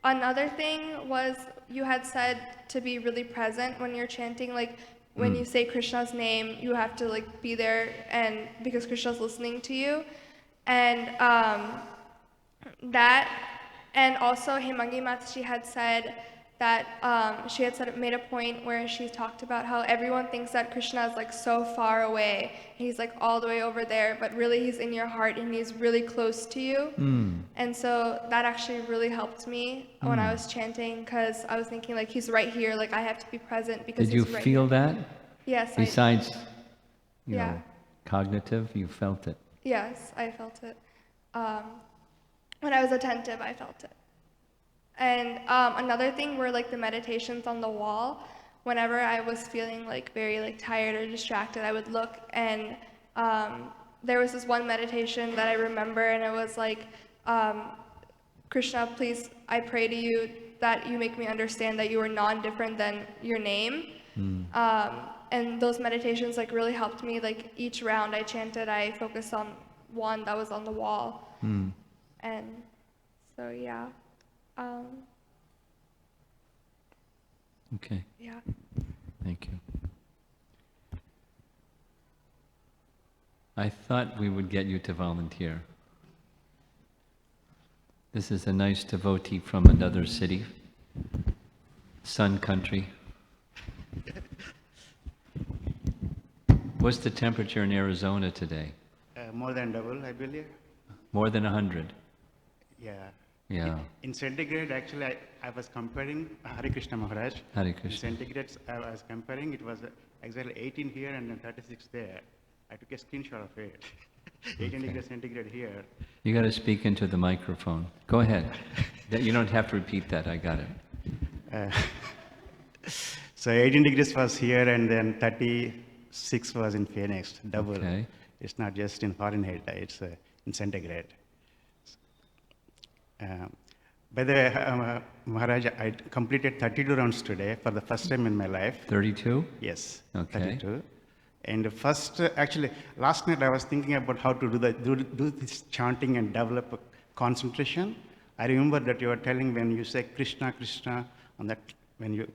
Speaker 9: another thing was you had said to be really present when you're chanting, when you say Krishna's name, you have to be there, and because Krishna's listening to you, and that, and also Hemangi Mataji had said that she had made a point where she talked about how everyone thinks that Krishna is so far away, he's all the way over there, but really he's in your heart and he's really close to you. And so that actually really helped me when I was chanting, because I was thinking he's right here, I have to be present because
Speaker 1: Did you
Speaker 9: he's right
Speaker 1: feel
Speaker 9: here.
Speaker 1: that?
Speaker 9: Yes.
Speaker 1: Besides, you know, cognitive, you felt it.
Speaker 9: Yes, I felt it. When I was attentive, I felt it. And another thing were like the meditations on the wall. Whenever I was feeling like very like tired or distracted, I would look, and there was this one meditation that I remember, and it was like, Krishna, please, I pray to you that you make me understand that you are non-different than your name. And those meditations like really helped me. Like each round I chanted, I focused on one that was on the wall. And so yeah.
Speaker 1: Okay,
Speaker 9: Yeah.
Speaker 1: thank you. I thought we would get you to volunteer. This is a nice devotee from another city, Sun Country. What's the temperature in Arizona today?
Speaker 10: More than double, I believe.
Speaker 1: More than 100?
Speaker 10: Yeah.
Speaker 1: Yeah.
Speaker 10: In centigrade, actually, I was comparing Hare Krishna Maharaj.
Speaker 1: Hare
Speaker 10: In
Speaker 1: Krishna.
Speaker 10: centigrades, I was comparing. It was exactly 18 here and then 36 there. I took a screenshot of it. 18 degrees centigrade here.
Speaker 1: You got to speak into the microphone. Go ahead. You don't have to repeat that. I got it.
Speaker 10: So 18 degrees was here and then 36 was in Phoenix, double.
Speaker 1: Okay.
Speaker 10: It's not just in Fahrenheit, it's in centigrade. By the way, Maharaj, I completed 32 rounds today for the first time in my life.
Speaker 1: 32?
Speaker 10: Yes,
Speaker 1: Okay.
Speaker 10: 32. And first, actually, last night I was thinking about how to do this chanting and develop concentration. I remember that you were telling when you say Krishna, Krishna, on that, when you,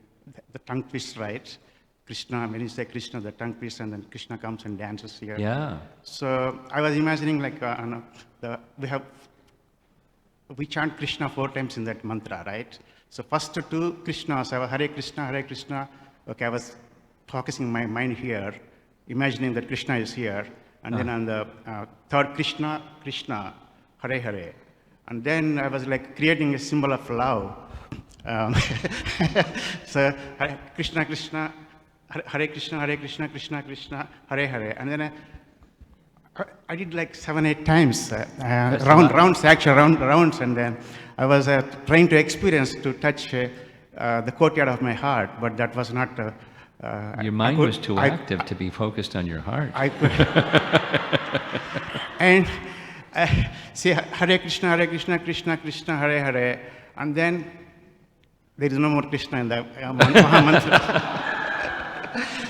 Speaker 10: the tongue twists right. Krishna, when you say Krishna, the tongue twists, and then Krishna comes and dances here.
Speaker 1: Yeah.
Speaker 10: So I was imagining like, we chant Krishna 4 times in that mantra, right? So first 2 Krishnas, I was Hare Krishna, Hare Krishna. Okay, I was focusing my mind here, imagining that Krishna is here. And then on the third Krishna, Krishna, Hare Hare. And then I was like creating a symbol of love. So Krishna, Krishna, Hare Krishna, Hare Krishna, Krishna, Krishna, Hare Hare. And then I did like 7, 8 times, rounds, and then I was trying to experience to touch the courtyard of my heart, but that was not.
Speaker 1: Your mind was too active to be focused on your heart.
Speaker 10: And say Hare Krishna, Hare Krishna, Krishna Krishna, Hare Hare, and then there is no more Krishna in the Mahamantra.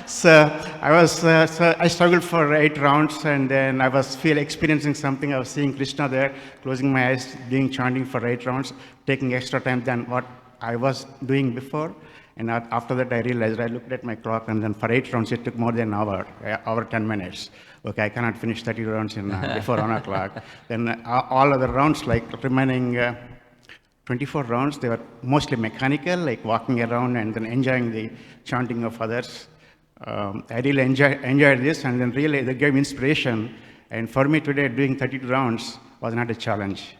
Speaker 10: So I struggled for 8 rounds, and then I was experiencing something. I was seeing Krishna there, closing my eyes, doing chanting for 8 rounds, taking extra time than what I was doing before. And after that, I realized, I looked at my clock, and then for 8 rounds, it took more than an hour 10 minutes. Okay, I cannot finish 30 rounds before 1 o'clock. Then all other rounds, like remaining 24 rounds, they were mostly mechanical, like walking around and then enjoying the chanting of others. I really enjoyed this, and then really they gave me inspiration. And for me today, doing 32 rounds was not a challenge.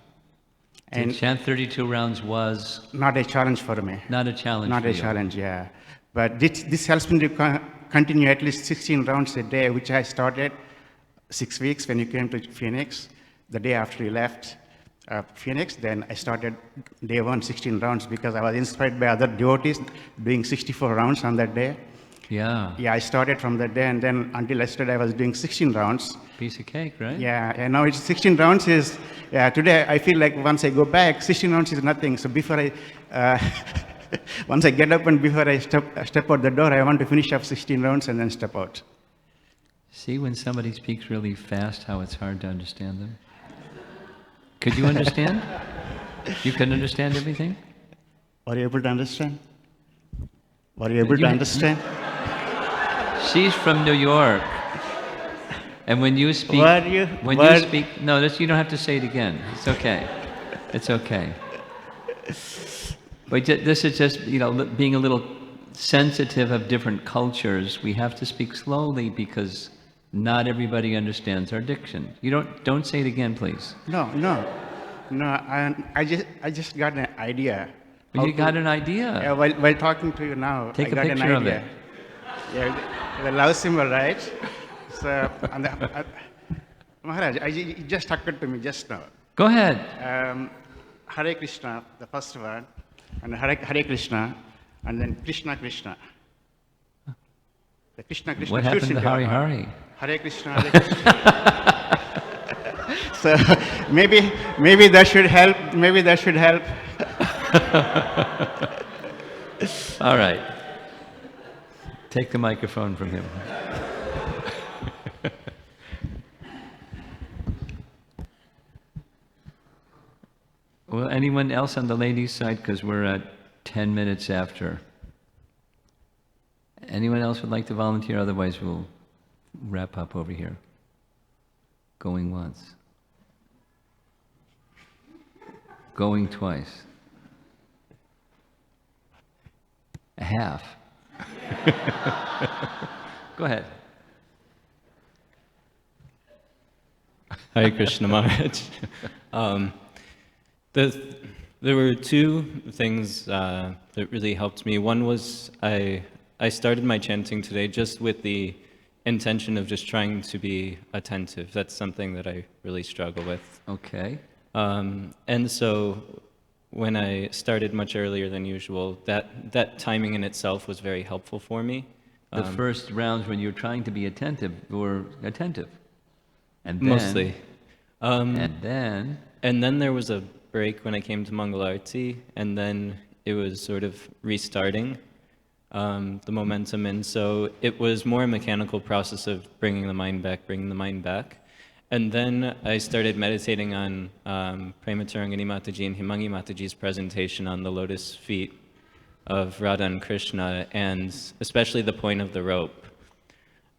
Speaker 1: And chant 32 rounds was?
Speaker 10: Not a challenge for me.
Speaker 1: Not a challenge
Speaker 10: Not
Speaker 1: for
Speaker 10: a
Speaker 1: you.
Speaker 10: challenge, yeah. But this helps me to continue at least 16 rounds a day, which I started 6 weeks when you came to Phoenix. The day after you left Phoenix, then I started day 1, 16 rounds, because I was inspired by other devotees doing 64 rounds on that day.
Speaker 1: Yeah.
Speaker 10: Yeah, I started from that day, and then until yesterday I was doing 16 rounds.
Speaker 1: Piece of cake, right?
Speaker 10: Yeah, and now it's 16 rounds is, today I feel like once I go back, 16 rounds is nothing. So before I, once I get up and before I step out the door, I want to finish up 16 rounds and then step out.
Speaker 1: See when somebody speaks really fast, how it's hard to understand them? Could you understand? You couldn't understand everything?
Speaker 10: Were you able to understand? Were you able to understand?
Speaker 1: She's from New York. And when you speak, you don't have to say it again. It's okay. It's okay. But this is just, being a little sensitive of different cultures. We have to speak slowly because not everybody understands our diction. Don't say it again, please.
Speaker 10: No. I just got an idea.
Speaker 1: You got an idea?
Speaker 10: Yeah, while talking to you now,
Speaker 1: Take
Speaker 10: I got
Speaker 1: a picture
Speaker 10: an idea.
Speaker 1: of it.
Speaker 10: Yeah, the love symbol, right? So, Maharaj, it just occurred to me just now.
Speaker 1: Go ahead.
Speaker 10: Hare Krishna, the first one. and Hare Krishna, and then Krishna Krishna. The Krishna Krishna
Speaker 1: What
Speaker 10: shoots
Speaker 1: happened to
Speaker 10: into our
Speaker 1: Hari
Speaker 10: heart.
Speaker 1: Hari?
Speaker 10: Hare Krishna, Hare Krishna. So maybe that should help. Maybe that should help.
Speaker 1: All right. Take the microphone from him. Well, anyone else on the ladies' side? Because we're at 10 minutes after. Anyone else would like to volunteer? Otherwise, we'll wrap up over here. Going once. Going twice. A half. Go ahead.
Speaker 11: Hare Krishna Maharaj. There were two things that really helped me. One was I started my chanting today just with the intention of just trying to be attentive. That's something that I really struggle with.
Speaker 1: Okay.
Speaker 11: And so when I started much earlier than usual, that timing in itself was very helpful for me.
Speaker 1: The first rounds when you're trying to be attentive were attentive. And then,
Speaker 11: mostly.
Speaker 1: And then
Speaker 11: there was a break when I came to Mangalarti, and then it was sort of restarting the momentum. And so it was more a mechanical process of bringing the mind back. And then I started meditating on Prematurangani Mataji and Himangi Mataji's presentation on the lotus feet of Radha and Krishna, and especially the point of the rope.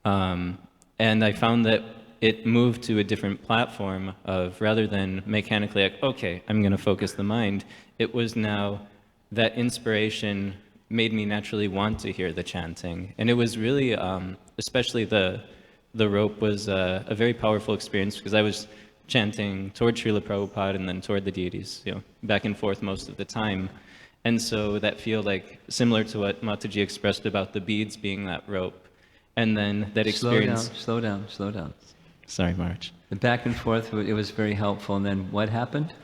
Speaker 11: And I found that it moved to a different platform of, rather than mechanically like, okay, I'm going to focus the mind, it was now that inspiration made me naturally want to hear the chanting. And it was really, especially the rope was a very powerful experience, because I was chanting toward Srila Prabhupada and then toward the deities, back and forth most of the time. And so that feel like similar to what Mataji expressed about the beads being that rope. And then that experience...
Speaker 1: Slow down.
Speaker 11: Sorry, Maharaj.
Speaker 1: The back and forth, it was very helpful. And then what happened?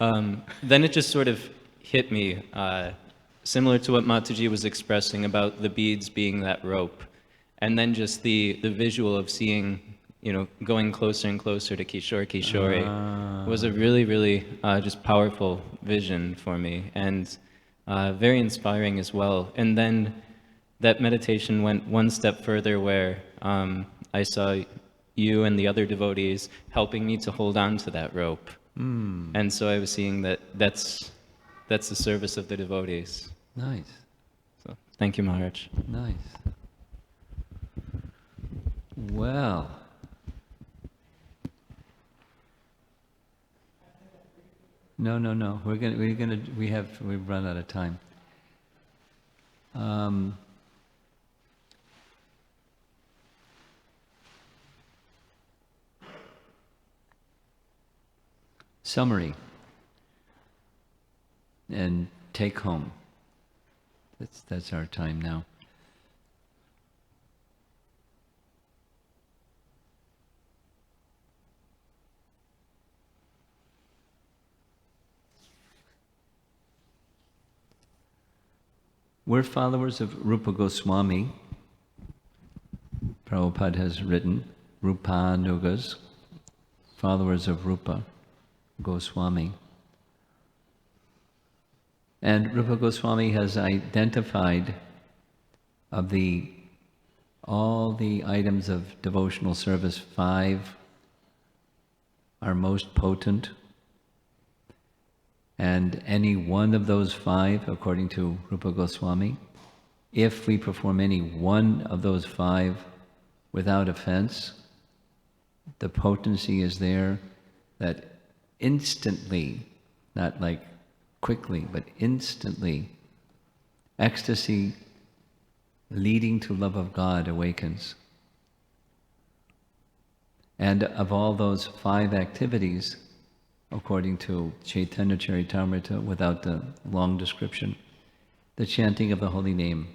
Speaker 11: Then it just sort of hit me, similar to what Mataji was expressing about the beads being that rope. And then just the visual of seeing, going closer and closer to Kishore was a really, really just powerful vision for me, and very inspiring as well. And then that meditation went one step further, where I saw you and the other devotees helping me to hold on to that rope. And so I was seeing that's the service of the devotees.
Speaker 1: Nice.
Speaker 11: So thank you, Maharaj.
Speaker 1: Nice. Well, no. We've run out of time. Summary and take home. That's our time now. We're followers of Rupa Goswami. Prabhupada has written, Rupanugas, followers of Rupa Goswami. And Rupa Goswami has identified of all the items of devotional service, 5 are most potent. And any one of those 5, according to Rupa Goswami, if we perform any one of those 5 without offense, the potency is there that instantly, not like quickly, but instantly, ecstasy leading to love of God awakens. And of all those 5 activities, according to Chaitanya Charitamrita, without the long description, the chanting of the holy name.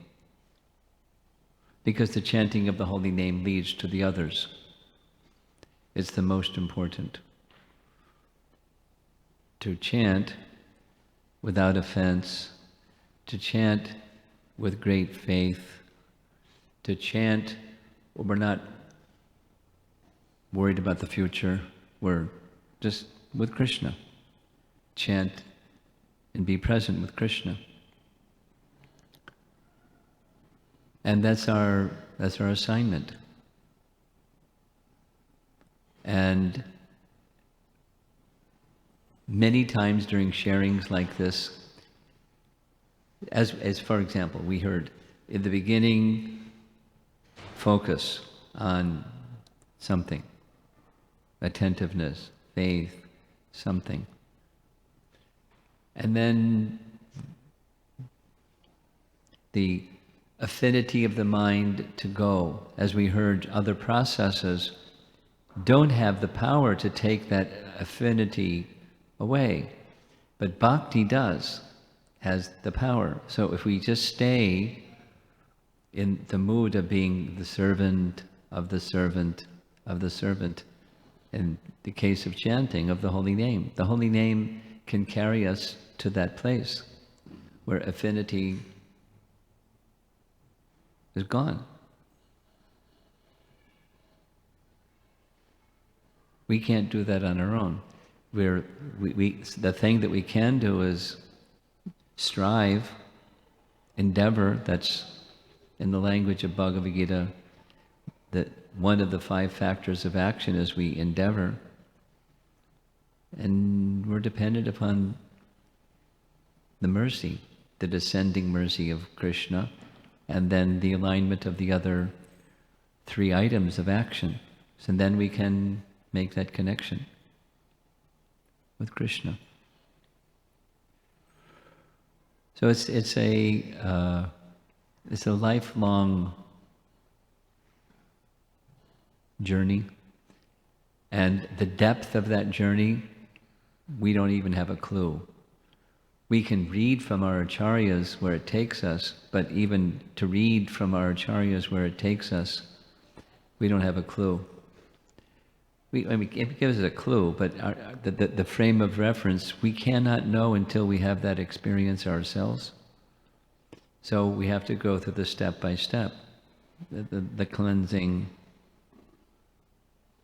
Speaker 1: Because the chanting of the holy name leads to the others. It's the most important. To chant without offense to chant with great faith, to chant when we're not worried about the future, we're just with Krishna. Chant and be present with Krishna. And that's our assignment. And many times during sharings like this, as for example, we heard in the beginning, focus on something, attentiveness, faith, something. And then the affinity of the mind to go, as we heard, other processes don't have the power to take that affinity away. But bhakti does, has the power. So if we just stay in the mood of being the servant of the servant of the servant, in the case of chanting of the holy name can carry us to that place where affinity is gone. We can't do that on our own. The thing that we can do is strive, endeavor. That's in the language of Bhagavad Gita, that one of the 5 factors of action is we endeavor. And we're dependent upon the mercy, the descending mercy of Krishna, and then the alignment of the other 3 items of action. So then we can make that connection with Krishna. So it's a lifelong journey, and the depth of that journey, we don't even have a clue. We can read from our acharyas where it takes us, but even to read from our acharyas where it takes us, we don't have a clue. It gives us a clue, but the frame of reference, we cannot know until we have that experience ourselves. So we have to go through the step by step, the cleansing,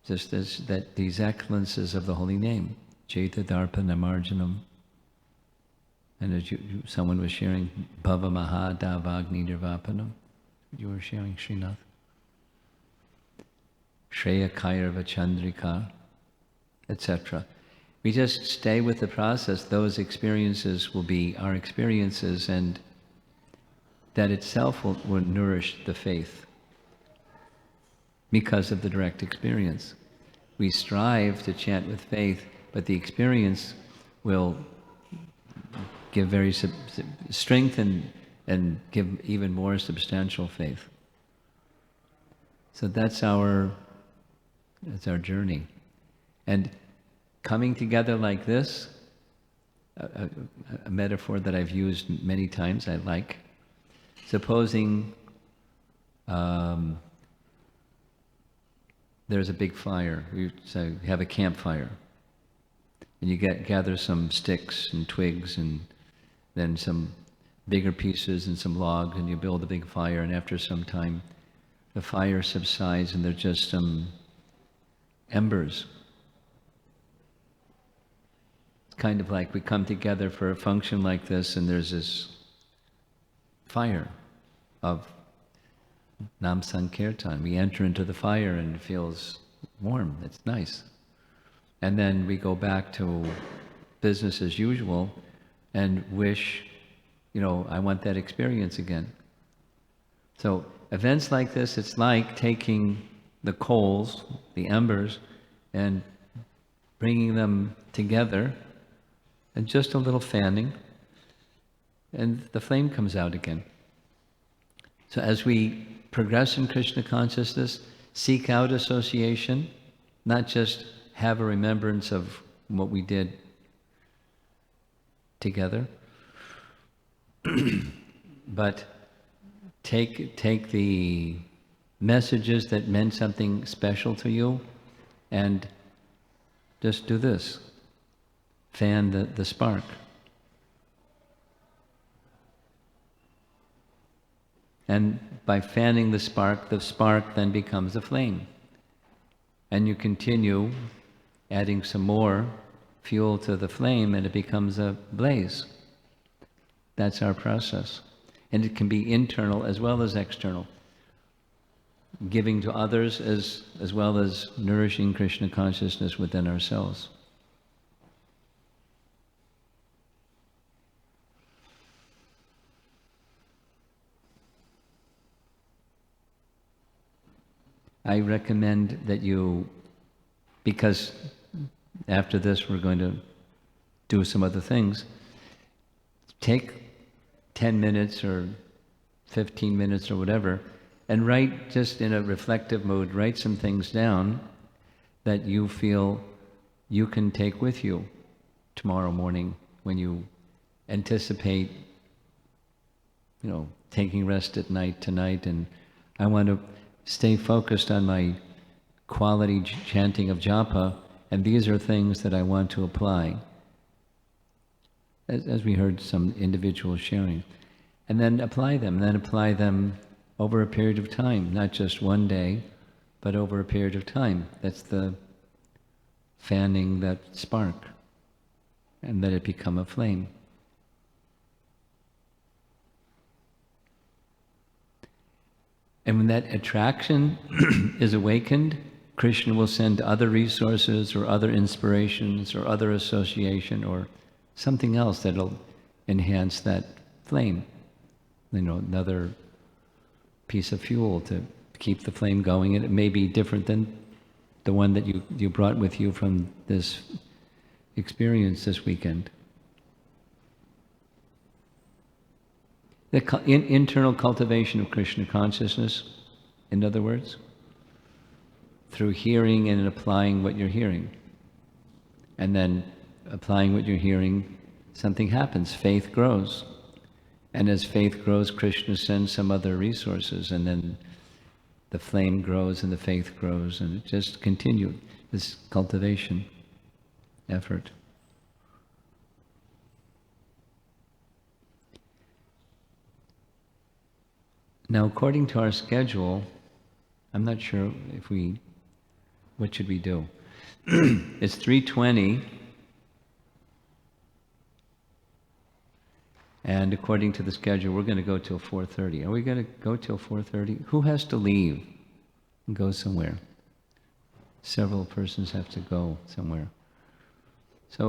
Speaker 1: just as that these excellences of the holy name, Chaita Darpana Marjanam. And as someone was sharing, Bhava Maha Davagni Nirvapanam, you were sharing, Srinath. Shreya Kairva Chandrika, etc. We just stay with the process. Those experiences will be our experiences, and that itself will nourish the faith because of the direct experience. We strive to chant with faith, but the experience will give very strength and give even more substantial faith. So that's our journey. And coming together like this, a metaphor that I've used many times, I like, supposing there's a big fire, we have a campfire, and you gather some sticks and twigs and then some bigger pieces and some logs, and you build a big fire, and after some time the fire subsides and there's just some embers. It's kind of like we come together for a function like this, and there's this fire of Nam Sankirtan. We enter into the fire and it feels warm, it's nice. And then we go back to business as usual and wish, I want that experience again. So events like this, it's like taking the coals, the embers, and bringing them together, and just a little fanning, and the flame comes out again. So as we progress in Krishna consciousness, seek out association, not just have a remembrance of what we did together, but take the messages that meant something special to you and just do this. Fan the spark. And by fanning the spark then becomes a flame. And you continue adding some more fuel to the flame and it becomes a blaze. That's our process. And it can be internal as well as external. Giving to others as well as nourishing Krishna consciousness within ourselves. I recommend that you, because after this we're going to do some other things, take 10 minutes or 15 minutes or whatever, and write, just in a reflective mood, write some things down that you feel you can take with you tomorrow morning when you anticipate, taking rest at night tonight. And I want to stay focused on my quality chanting of japa, and these are things that I want to apply, as we heard some individuals sharing. And then apply them over a period of time, not just one day, but over a period of time. That's the fanning that spark, and let it become a flame. And when that attraction is awakened, Krishna will send other resources or other inspirations or other association or something else that'll enhance that flame. Another piece of fuel to keep the flame going. And it may be different than the one that you brought with you from this experience this weekend. The internal cultivation of Krishna consciousness, in other words, through hearing and applying what you're hearing. And then applying what you're hearing, something happens, faith grows. And as faith grows, Krishna sends some other resources, and then the flame grows and the faith grows, and it just continues, this cultivation effort. Now, according to our schedule, I'm not sure what should we do? It's 3:20, and according to the schedule, we're going to go till 4:30. Are we going to go till 4:30? Who has to leave and go somewhere? Several persons have to go somewhere. So,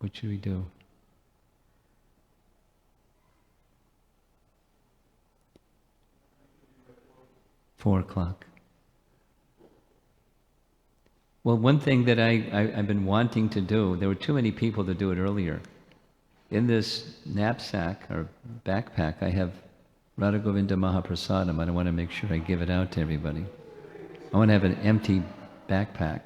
Speaker 1: what should we do? 4 o'clock. Well, one thing that I've been wanting to do, there were too many people to do it earlier. In this knapsack or backpack, I have Radha Govinda Mahaprasadam. I want to make sure I give it out to everybody. I want to have an empty backpack.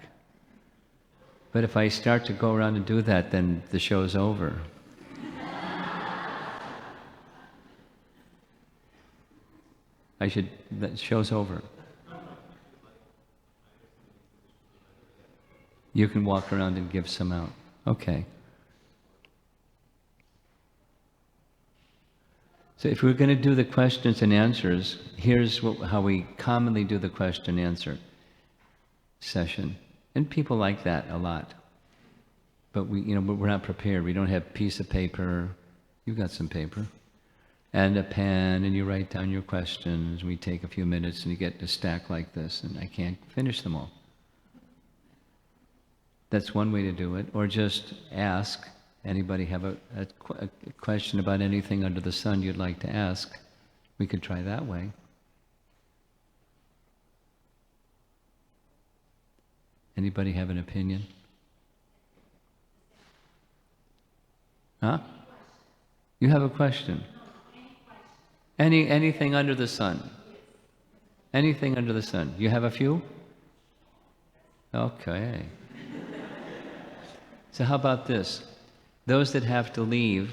Speaker 1: But if I start to go around and do that, then the show's over. The show's over. You can walk around and give some out. Okay. So if we're going to do the questions and answers, here's how we commonly do the question and answer session. And people like that a lot. But we're not prepared. We don't have a piece of paper. You've got some paper. And a pen, and you write down your questions. We take a few minutes and you get a stack like this, and I can't finish them all. That's one way to do it. Or just ask. Anybody have a question about anything under the sun you'd like to ask? We could try that way. Anybody have an opinion? Huh? You have a question? Anything under the sun? Anything under the sun. You have a few? Okay. So how about this? Those that have to leave,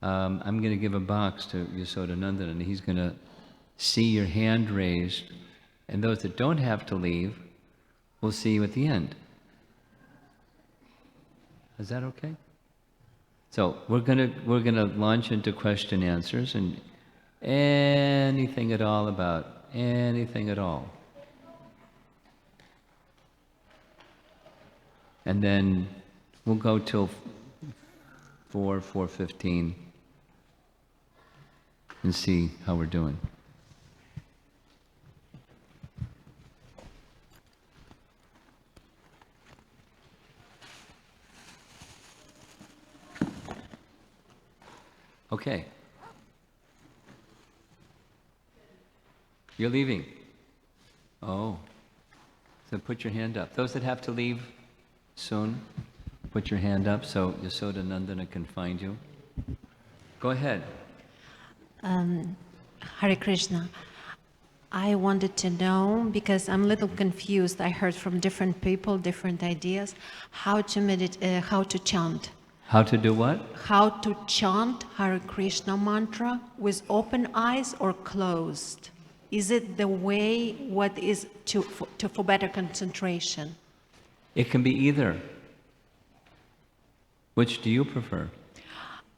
Speaker 1: I'm going to give a box to Yasodhanandan, and he's going to see your hand raised, and those that don't have to leave, we'll see you at the end. Is that okay? So we're gonna launch into question answers and anything at all about anything at all. And then we'll go till 4:15 and see how we're doing. Okay. You're leaving? Oh. So put your hand up. Those that have to leave soon, put your hand up so Yasoda Nandana can find you. Go ahead.
Speaker 12: Hare Krishna. I wanted to know, because I'm a little confused, I heard from different people, different ideas, how to chant.
Speaker 1: How to do what?
Speaker 12: How to chant Hare Krishna mantra with open eyes or closed? Is it the way what is for better concentration?
Speaker 1: It can be either. Which do you prefer?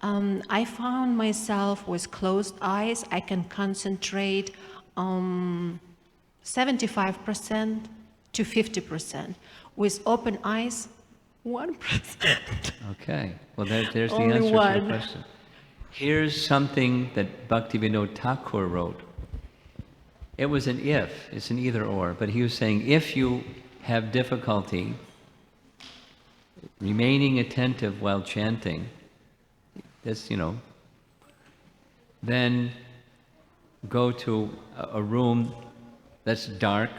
Speaker 12: I found myself with closed eyes, I can concentrate 75% to 50%. With open eyes, 1%.
Speaker 1: Okay. Well, there's the
Speaker 12: Only
Speaker 1: answer to
Speaker 12: one.
Speaker 1: your question. Here's something that Bhaktivinoda Thakur wrote. It was an if, it's an either or, but he was saying if you have difficulty remaining attentive while chanting, this, then go to a room that's dark.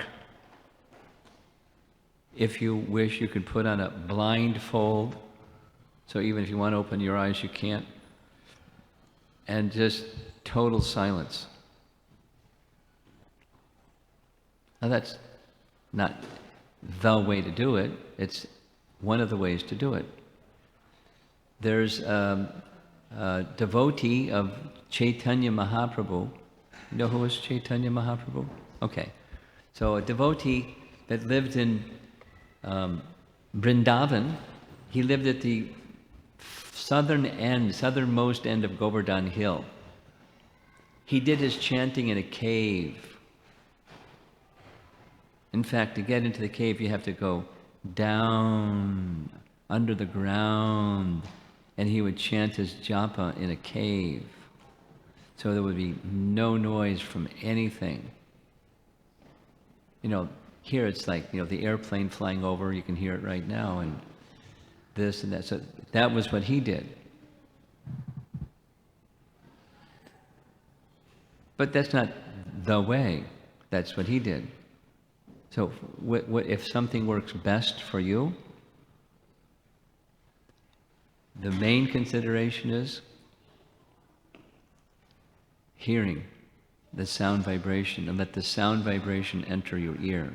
Speaker 1: If you wish, you could put on a blindfold, so even if you want to open your eyes, you can't. And just total silence. Now that's not the way to do it, it's one of the ways to do it. There's a devotee of Chaitanya Mahaprabhu. You know who was Chaitanya Mahaprabhu? Okay. So a devotee that lived in Vrindavan, he lived at the southernmost end of Govardhan Hill. He did his chanting in a cave. In fact, to get into the cave, you have to go down under the ground, and he would chant his japa in a cave. So there would be no noise from anything. Here it's like, the airplane flying over, you can hear it right now, and this and that. So that was what he did. But that's not the way. That's what he did. So if something works best for you, the main consideration is hearing the sound vibration, and let the sound vibration enter your ear.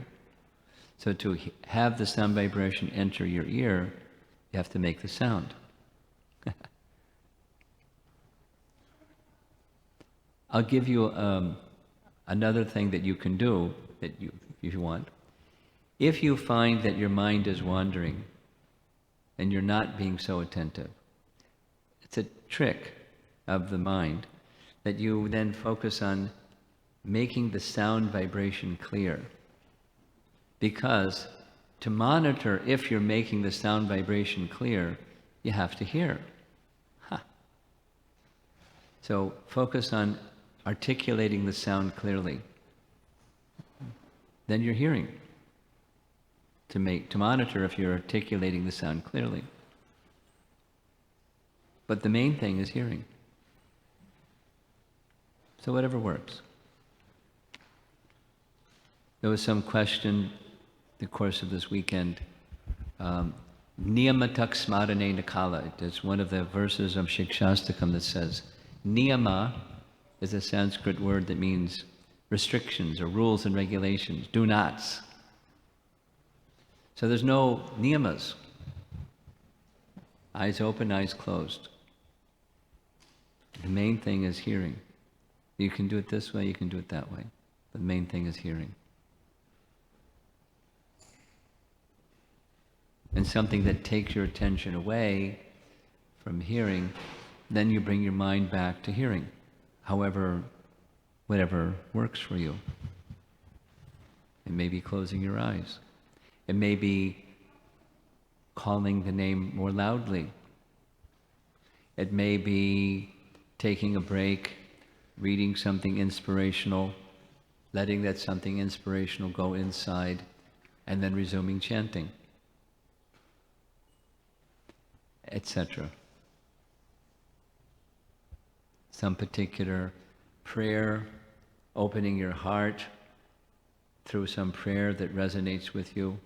Speaker 1: So to have the sound vibration enter your ear, you have to make the sound. I'll give you another thing that you can do, if you want. If you find that your mind is wandering and you're not being so attentive, it's a trick of the mind that you then focus on making the sound vibration clear. Because to monitor if you're making the sound vibration clear, you have to hear. So focus on articulating the sound clearly. Then you're hearing. To monitor if you're articulating the sound clearly. But the main thing is hearing. So whatever works. There was some question in the course of this weekend. Niyamatak smarane nakala. It's one of the verses of Shikshastakam that says, niyama is a Sanskrit word that means restrictions or rules and regulations, do nots. So there's no niyamas. Eyes open, eyes closed. The main thing is hearing. You can do it this way, you can do it that way. But the main thing is hearing. and something that takes your attention away from hearing, then you bring your mind back to hearing, however, whatever works for you. It may be closing your eyes. It may be calling the name more loudly. It may be taking a break, reading something inspirational, letting that something inspirational go inside, and then resuming chanting, etc. Some particular prayer, opening your heart through some prayer that resonates with you,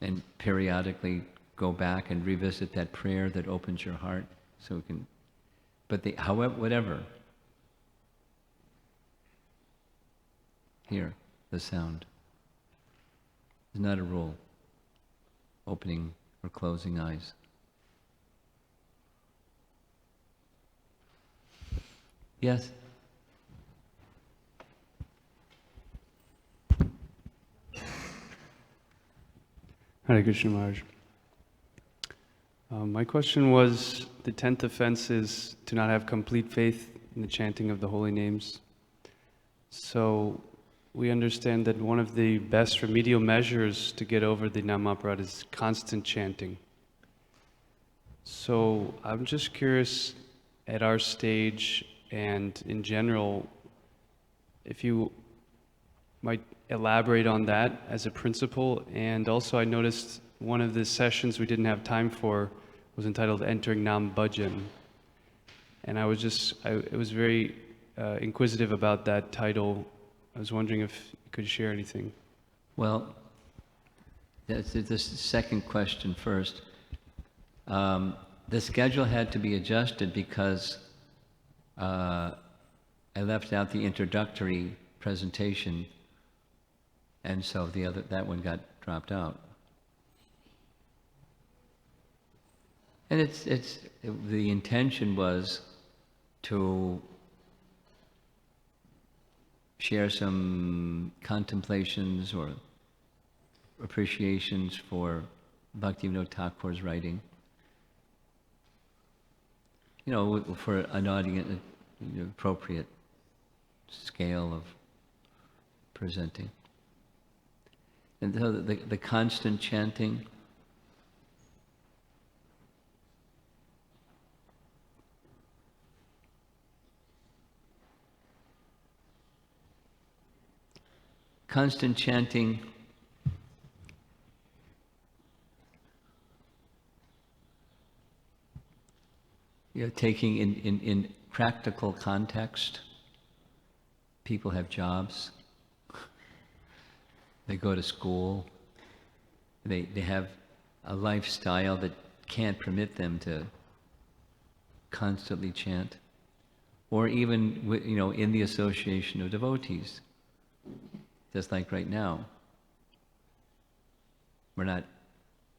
Speaker 1: and periodically go back and revisit that prayer that opens your heart, so we can. But however, whatever, hear the sound. There's not a rule. Opening or closing eyes. Yes.
Speaker 13: Hare Krishna Maharaj. My question was, the 10th offense is to not have complete faith in the chanting of the holy names. So we understand that one of the best remedial measures to get over the Namaparad is constant chanting. So I'm just curious, at our stage and in general, if you might elaborate on that as a principle. And also I noticed one of the sessions we didn't have time for was entitled Entering Nam Bhajan. And I was very inquisitive about that title. I was wondering if you could share anything.
Speaker 1: Well, that's the second question first. The schedule had to be adjusted because I left out the introductory presentation, and so that one got dropped out. And the intention was to share some contemplations or appreciations for Bhaktivinoda Thakur's writing. You know, for an audience, appropriate scale of presenting. And so the constant chanting, taking in practical context, people have jobs, they go to school, they have a lifestyle that can't permit them to constantly chant, or even in the association of devotees. Just like right now, we're not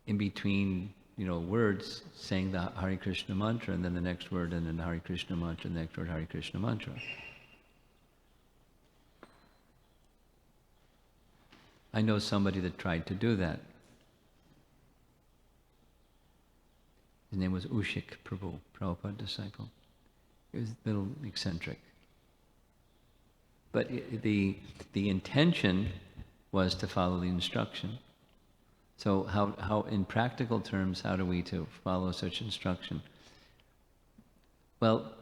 Speaker 1: in between, words saying the Hare Krishna mantra and then the next word and then the Hare Krishna mantra and the next word Hare Krishna mantra. I know somebody that tried to do that. His name was Ushik Prabhu, Prabhupada disciple. He was a little eccentric. But the intention was to follow the instruction. So how in practical terms, how do we to follow such instruction? Well,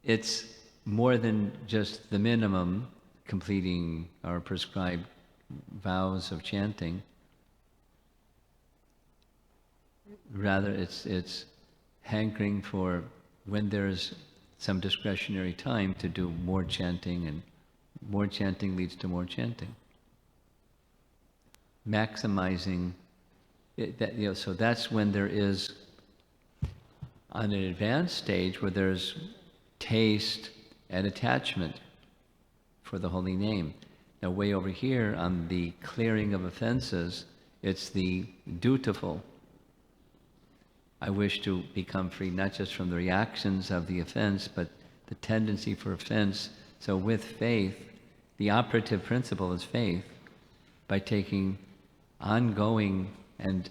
Speaker 1: it's more than just the minimum, completing our prescribed vows of chanting. Rather, it's hankering for when there's some discretionary time to do more chanting, and more chanting leads to more chanting. Maximizing it, so that's when there is, on an advanced stage, where there's taste and attachment for the holy name. Now, way over here on the clearing of offenses, it's the dutiful. I wish to become free not just from the reactions of the offense, but the tendency for offense. So with faith, the operative principle is faith, by taking ongoing and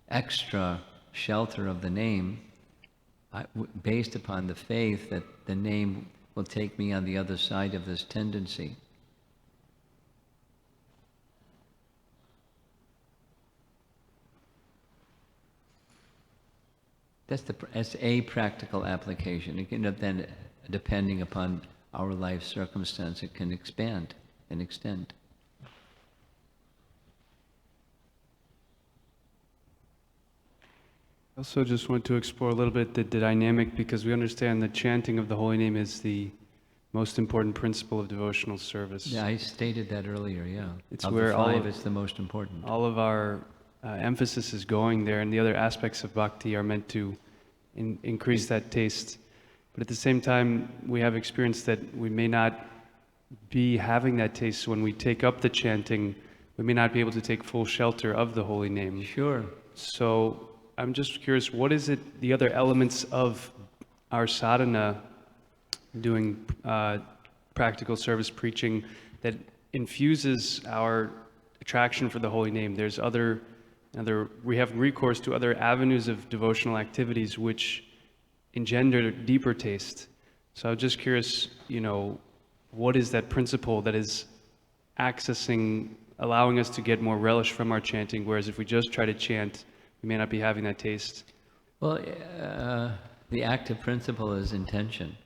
Speaker 1: extra shelter of the name, based upon the faith that the name will take me on the other side of this tendency. That's a practical application. It can, then, depending upon our life circumstance, it can expand and extend.
Speaker 13: I also just want to explore a little bit the dynamic, because we understand that chanting of the holy name is the most important principle of devotional service.
Speaker 1: Yeah, I stated that earlier, yeah.
Speaker 13: It's
Speaker 1: of
Speaker 13: where
Speaker 1: the five, it's the most important.
Speaker 13: all of our emphasis is going there, and the other aspects of bhakti are meant to increase that taste. But at the same time, we have experienced that we may not be having that taste. So when we take up the chanting, we may not be able to take full shelter of the holy name.
Speaker 1: Sure.
Speaker 13: So I'm just curious, what is it, the other elements of our sadhana, doing practical service preaching, that infuses our attraction for the holy name? There's we have recourse to other avenues of devotional activities which engender deeper taste. So I'm just curious, what is that principle that is allowing us to get more relish from our chanting, whereas if we just try to chant, we may not be having that taste?
Speaker 1: Well, the active principle is intention.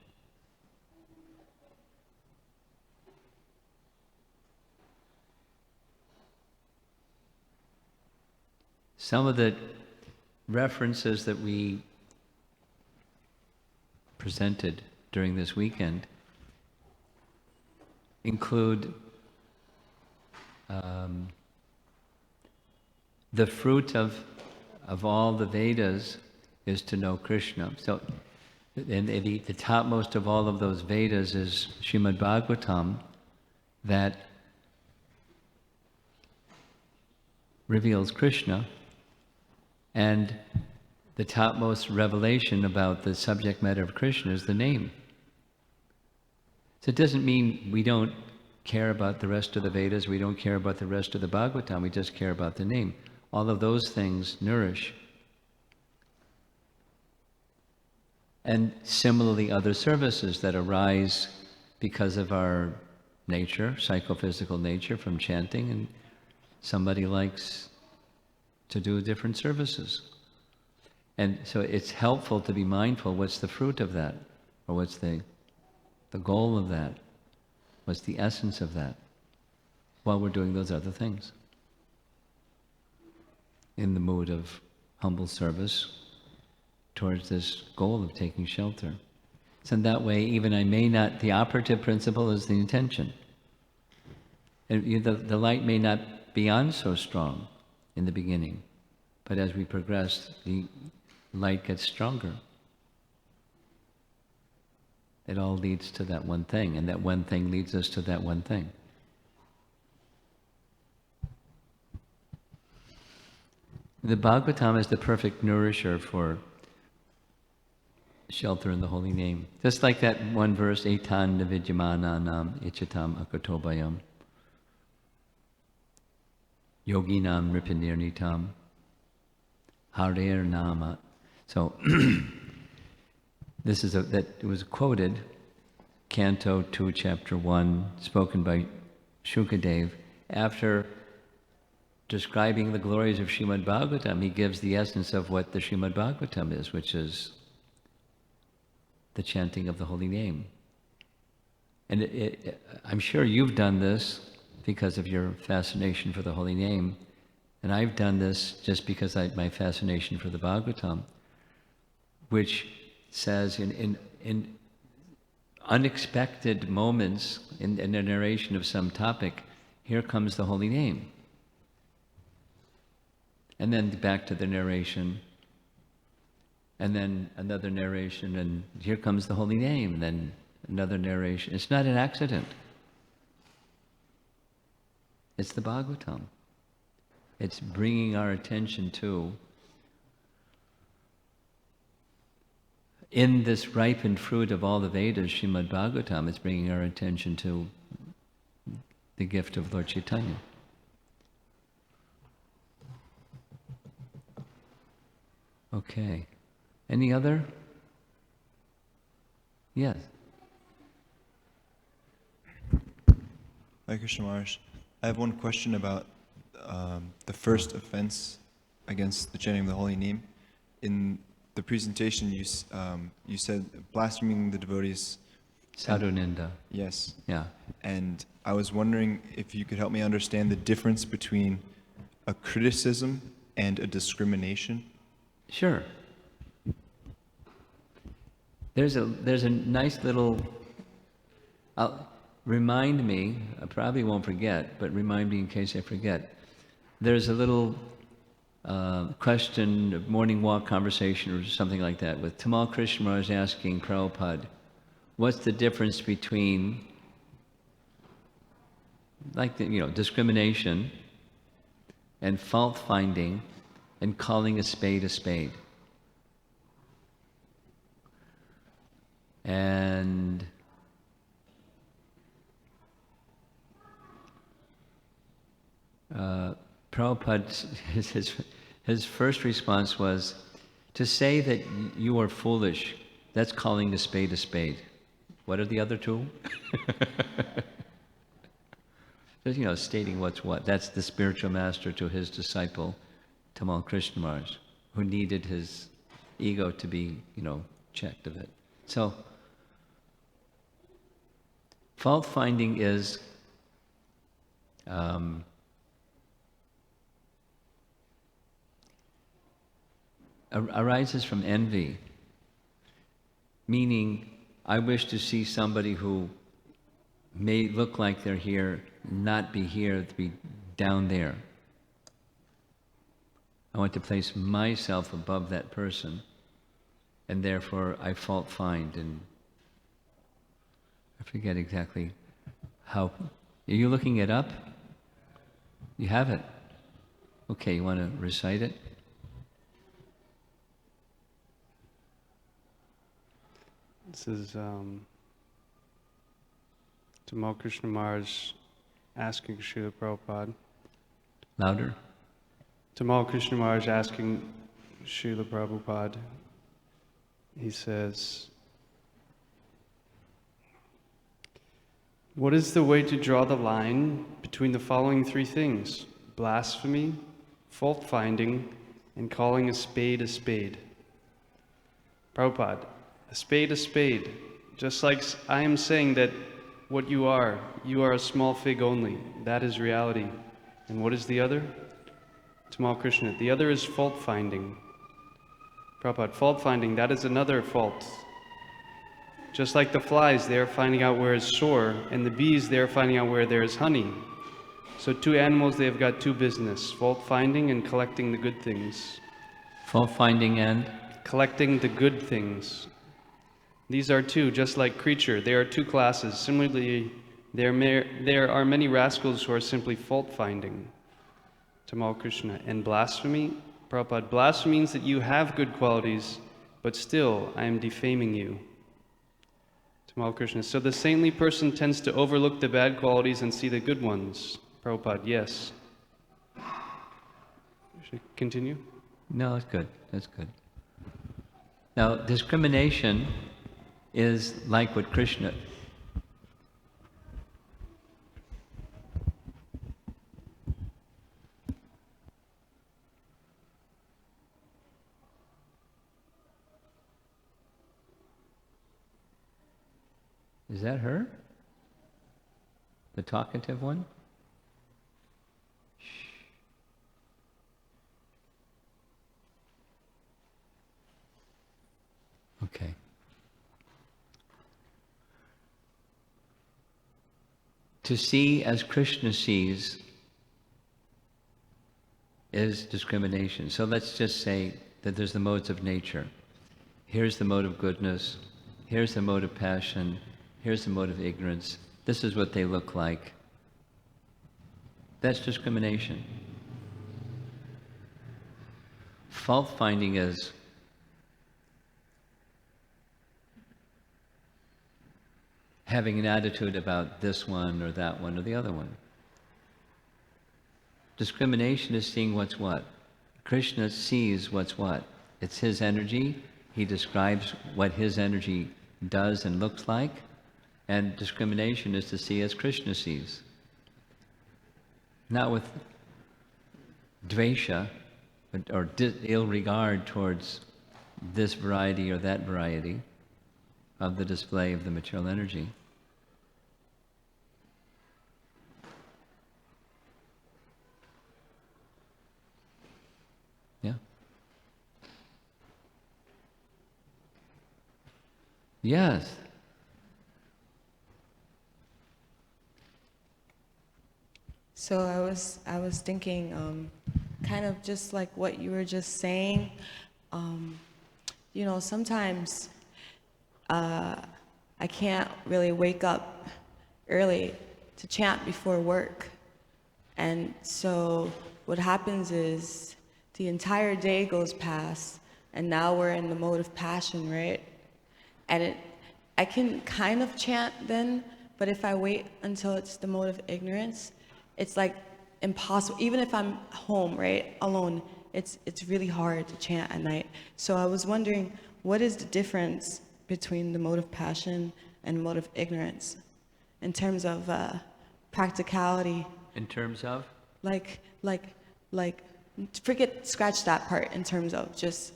Speaker 1: Some of the references that we presented during this weekend include the fruit of all the Vedas is to know Krishna. So, and the topmost of all of those Vedas is Srimad Bhagavatam, that reveals Krishna, and the topmost revelation about the subject matter of Krishna is the name. So it doesn't mean we don't care about the rest of the Vedas, we don't care about the rest of the Bhagavatam, we just care about the name. All of those things nourish. And similarly, other services that arise because of our nature, psychophysical nature, from chanting, and somebody likes to do different services. And so it's helpful to be mindful, what's the fruit of that? Or what's the goal of that? What's the essence of that? While we're doing those other things. In the mood of humble service towards this goal of taking shelter. So in that way, even the operative principle is the intention. And the light may not be on so strong in the beginning, but as we progress, the light gets stronger. It all leads to that one thing, and that one thing leads us to that one thing. The Bhagavatam is the perfect nourisher for shelter in the holy name. Just like that one verse, Etan Navidyamananam Ichatam Akatobayam Yoginam Ripinirnitam Harer Nama. So this is that was quoted, Canto 2, Chapter 1, spoken by Shukadev. After describing the glories of Srimad Bhagavatam, he gives the essence of what the Srimad Bhagavatam is, which is the chanting of the holy name. And I'm sure you've done this because of your fascination for the holy name, and I've done this just because my fascination for the Bhagavatam, which says in unexpected moments in a narration of some topic, here comes the holy name. And then back to the narration, and then another narration, and here comes the holy name, and then another narration. It's not an accident. It's the Bhagavatam. It's bringing our attention to, in this ripened fruit of all the Vedas, Srimad Bhagavatam, it's bringing our attention to the gift of Lord Chaitanya. Okay. Any other? Yes.
Speaker 5: Hare Krishna Maharaj, I have one question about the first offense against the chanting of the holy name. In the presentation, you said blaspheming the devotees.
Speaker 1: Sadhu Ninda.
Speaker 5: Yes.
Speaker 1: Yeah.
Speaker 5: And I was wondering if you could help me understand the difference between a criticism and a discrimination.
Speaker 1: Sure. There's a nice little, remind me, I probably won't forget, but remind me in case I forget. There's a little question, morning walk conversation or something like that with Tamal Krishna Maharaj asking Prabhupada, what's the difference between, like, discrimination and fault finding and calling a spade a spade? And Prabhupada, his first response was, to say that you are foolish, that's calling a spade a spade. What are the other two? Just, stating what's what. That's the spiritual master to his disciple, Tamal Krishna Maharaj, who needed his ego to be, checked of it. So, fault finding is arises from envy, meaning I wish to see somebody who may look like they're here, not be here, to be down there. I want to place myself above that person, and therefore I fault find, and I forget exactly how. Are you looking it up? You have it? Okay, you want to recite it?
Speaker 13: This is Tamal Krishna Maharaj asking Srila Prabhupada.
Speaker 1: Louder.
Speaker 13: Tamal Krishna Maharaj asking Srila Prabhupada. He says, what is the way to draw the line between the following three things? Blasphemy, fault-finding, and calling a spade a spade. Prabhupada, a spade, just like I am saying that what you are a small fig only. That is reality. And what is the other? Tamal Krishna. The other is fault-finding. Prabhupada, fault-finding, that is another fault. Just like the flies, they are finding out where is sore, and the bees, they are finding out where there is honey. So two animals, they have got two business, fault-finding and collecting the good things.
Speaker 1: Fault-finding and?
Speaker 13: Collecting the good things. These are two, just like creature. There are two classes. Similarly, there are many rascals who are simply fault-finding. Tamal Krishna. And blasphemy? Prabhupada, blasphemy means that you have good qualities, but still I am defaming you. Tamal Krishna. So the saintly person tends to overlook the bad qualities and see the good ones. Prabhupada, yes. Should I continue?
Speaker 1: No, that's good. That's good. Now, discrimination is like what Krishna... Is that her? The talkative one? Shh. Okay. To see as Krishna sees is discrimination. So let's just say that there's the modes of nature. Here's the mode of goodness. Here's the mode of passion. Here's the mode of ignorance. This is what they look like. That's discrimination. Fault finding is having an attitude about this one or that one or the other one. Discrimination is seeing what's what. Krishna sees what's what. It's his energy. He describes what his energy does and looks like. And discrimination is to see as Krishna sees. Not with dvesha, or ill regard towards this variety or that variety of the display of the material energy. Yeah. Yes.
Speaker 2: So I was thinking, kind of just like what you were just saying. You know, sometimes I can't really wake up early to chant before work, and so what happens is the entire day goes past, and now we're in the mode of passion, right? And I can kind of chant then, but if I wait until it's the mode of ignorance, it's like impossible. Even if I'm home, right, alone, it's really hard to chant at night. So I was wondering, what is the difference between the mode of passion and mode of ignorance in terms of practicality?
Speaker 1: In terms of?
Speaker 2: Like, scratch that part in terms of just,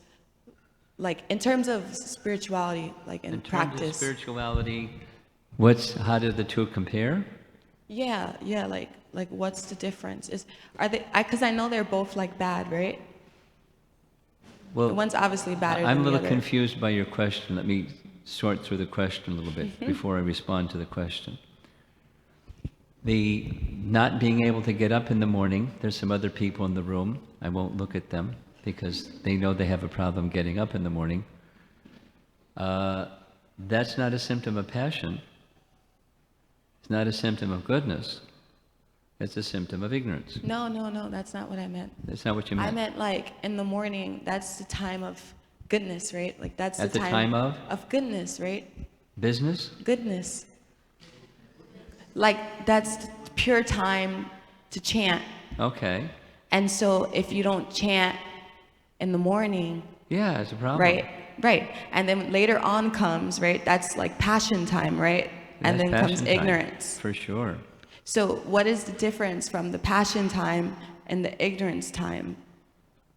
Speaker 2: like, in terms of spirituality, like in practice.
Speaker 1: In terms of spirituality, how do the two compare?
Speaker 2: Yeah, like what's the difference? Because I know they're both like bad, right?
Speaker 1: Well,
Speaker 2: one's obviously better than the other.
Speaker 1: I'm a little confused by your question. Let me sort through the question a little bit before I respond to the question. The not being able to get up in the morning, there's some other people in the room. I won't look at them because they know they have a problem getting up in the morning. That's not a symptom of passion. It's not a symptom of goodness. It's a symptom of ignorance.
Speaker 2: No, that's not what I meant.
Speaker 1: That's not what you meant.
Speaker 2: I meant like in the morning, that's the time of goodness, right? Like that's
Speaker 1: At
Speaker 2: the
Speaker 1: the time of?
Speaker 2: Of goodness, right?
Speaker 1: Business?
Speaker 2: Goodness. Like that's the pure time to chant.
Speaker 1: Okay.
Speaker 2: And so if you don't chant in the morning.
Speaker 1: Yeah, it's a problem.
Speaker 2: Right. And then later on comes, right? That's like passion time, right? And then comes ignorance.
Speaker 1: For sure.
Speaker 2: So what is the difference from the passion time and the ignorance time?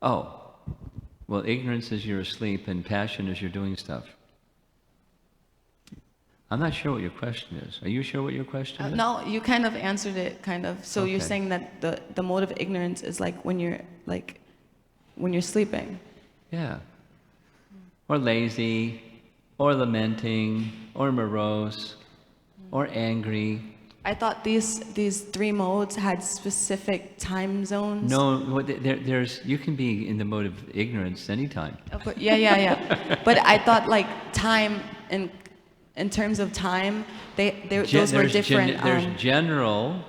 Speaker 1: Oh, well, ignorance is you're asleep and passion is you're doing stuff. I'm not sure what your question is. Are you sure what your question is?
Speaker 2: No, you kind of answered it, kind of. So
Speaker 1: Okay.
Speaker 2: you're saying that the mode of ignorance is like when you're sleeping.
Speaker 1: Yeah. Or lazy, or lamenting, or morose, or angry.
Speaker 2: I thought these three modes had specific time zones.
Speaker 1: No, there's you can be in the mode of ignorance anytime.
Speaker 2: But yeah. But I thought like time in terms of time, those were different.
Speaker 1: There's general,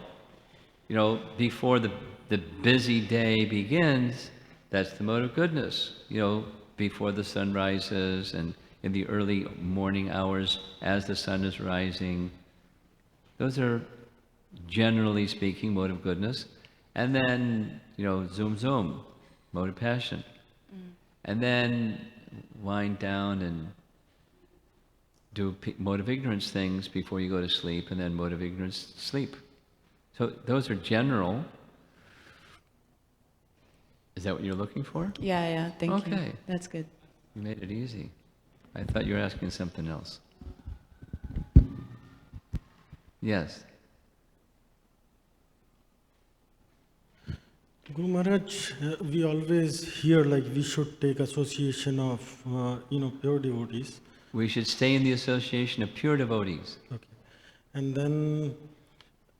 Speaker 1: before the busy day begins, that's the mode of goodness. Before the sun rises and in the early morning hours as the sun is rising. Those are, generally speaking, mode of goodness. And then, zoom, mode of passion. And then wind down and do mode of ignorance things before you go to sleep, and then mode of ignorance, sleep. So those are general. Is that what you're looking for?
Speaker 2: Yeah, thank you.
Speaker 1: Okay.
Speaker 2: That's good.
Speaker 1: You made it easy. I thought you were asking something else. Yes.
Speaker 3: Guru Maharaj, we always hear like we should take association of, pure devotees.
Speaker 1: We should stay in the association of pure devotees.
Speaker 3: Okay. And then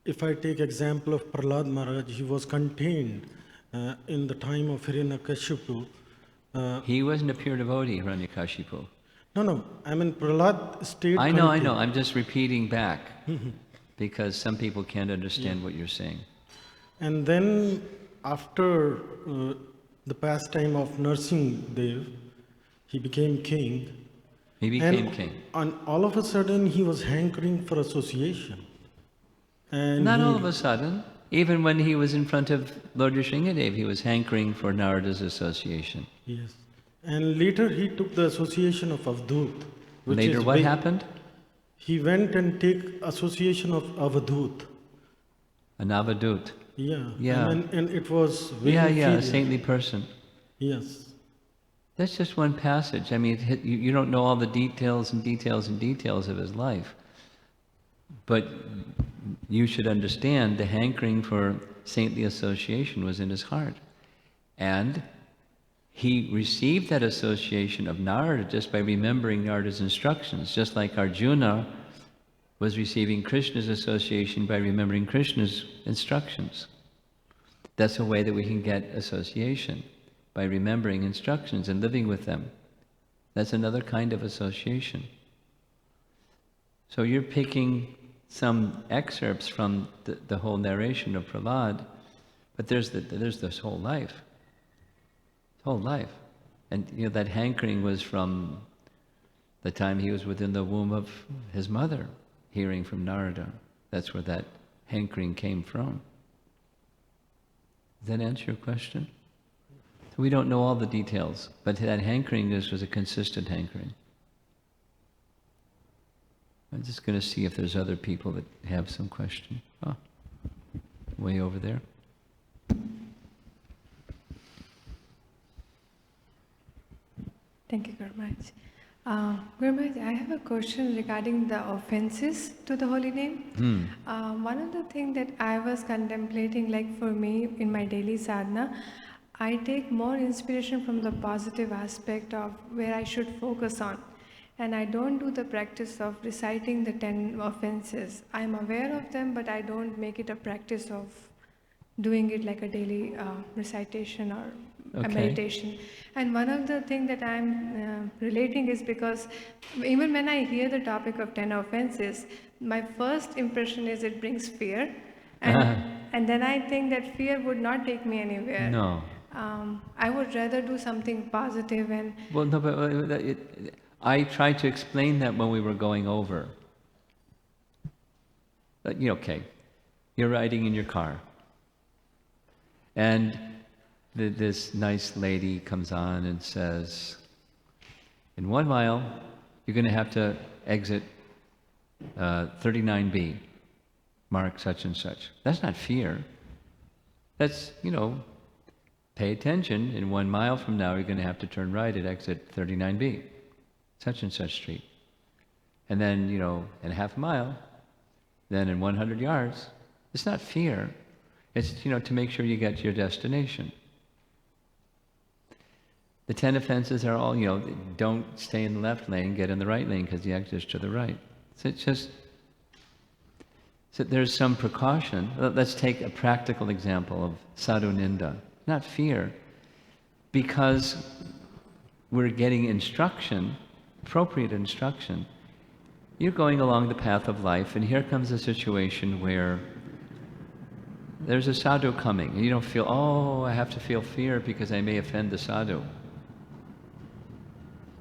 Speaker 3: if I take example of Prahlad Maharaj, he was contained in the time of Hiranyakashipu.
Speaker 1: He wasn't a pure devotee, Hiranyakashipu.
Speaker 3: No. I mean, Prahlad stayed
Speaker 1: I know.
Speaker 3: contained.
Speaker 1: I'm just repeating back because some people can't understand what you're saying.
Speaker 3: And then after the pastime of Narsingh Dev, he became king.
Speaker 1: He became king.
Speaker 3: And all of a sudden, he was hankering for association. And
Speaker 1: Not all of a sudden. Even when he was in front of Lord Nrsingadev, he was hankering for Narada's association.
Speaker 3: Yes. And later he took the association of Avdut. Which
Speaker 1: Later
Speaker 3: is
Speaker 1: what happened?
Speaker 3: He went and take association of Avadut.
Speaker 1: An avadut.
Speaker 3: Yeah.
Speaker 1: Yeah.
Speaker 3: And it was very
Speaker 1: Yeah,
Speaker 3: inferior.
Speaker 1: a saintly person.
Speaker 3: Yes.
Speaker 1: That's just one passage. I mean, you don't know all the details and details and details of his life. But you should understand the hankering for saintly association was in his heart. And he received that association of Narada just by remembering Narada's instructions, just like Arjuna was receiving Krishna's association by remembering Krishna's instructions. That's a way that we can get association, by remembering instructions and living with them. That's another kind of association. So you're picking some excerpts from the whole narration of Prahlad, but there's this whole life. Whole life. And that hankering was from the time he was within the womb of his mother, hearing from Narada. That's where that hankering came from. Does that answer your question? So we don't know all the details, but that hankering was a consistent hankering. I'm just going to see if there's other people that have some question. Oh, way over there.
Speaker 14: Thank you, Guru Maharaj. Guru Maharaj, I have a question regarding the offenses to the holy name. One of the things that I was contemplating, like for me in my daily sadhana, I take more inspiration from the positive aspect of where I should focus on. And I don't do the practice of reciting the 10 offenses. I'm aware of them, but I don't make it a practice of doing it like a daily recitation or a meditation. And one of the things that I'm relating is because even when I hear the topic of 10 offenses, my first impression is it brings fear. And then I think that fear would not take me anywhere.
Speaker 1: No.
Speaker 14: I would rather do something positive and...
Speaker 1: Well, no, but I tried to explain that when we were going over. Okay, you're riding in your car, and this nice lady comes on and says, in 1 mile, you're going to have to exit 39B, mark such and such. That's not fear. That's, pay attention. In 1 mile from now, you're going to have to turn right at exit 39B, such and such street. And then, in half a mile, then in 100 yards, it's not fear. It's, to make sure you get to your destination. The 10 offenses are all, don't stay in the left lane, get in the right lane because the exit's to the right. So it's just, so there's some precaution. Let's take a practical example of sadhu ninda. Not fear, because we're getting instruction, appropriate instruction. You're going along the path of life, and here comes a situation where there's a sadhu coming, and you don't feel, I have to feel fear because I may offend the sadhu.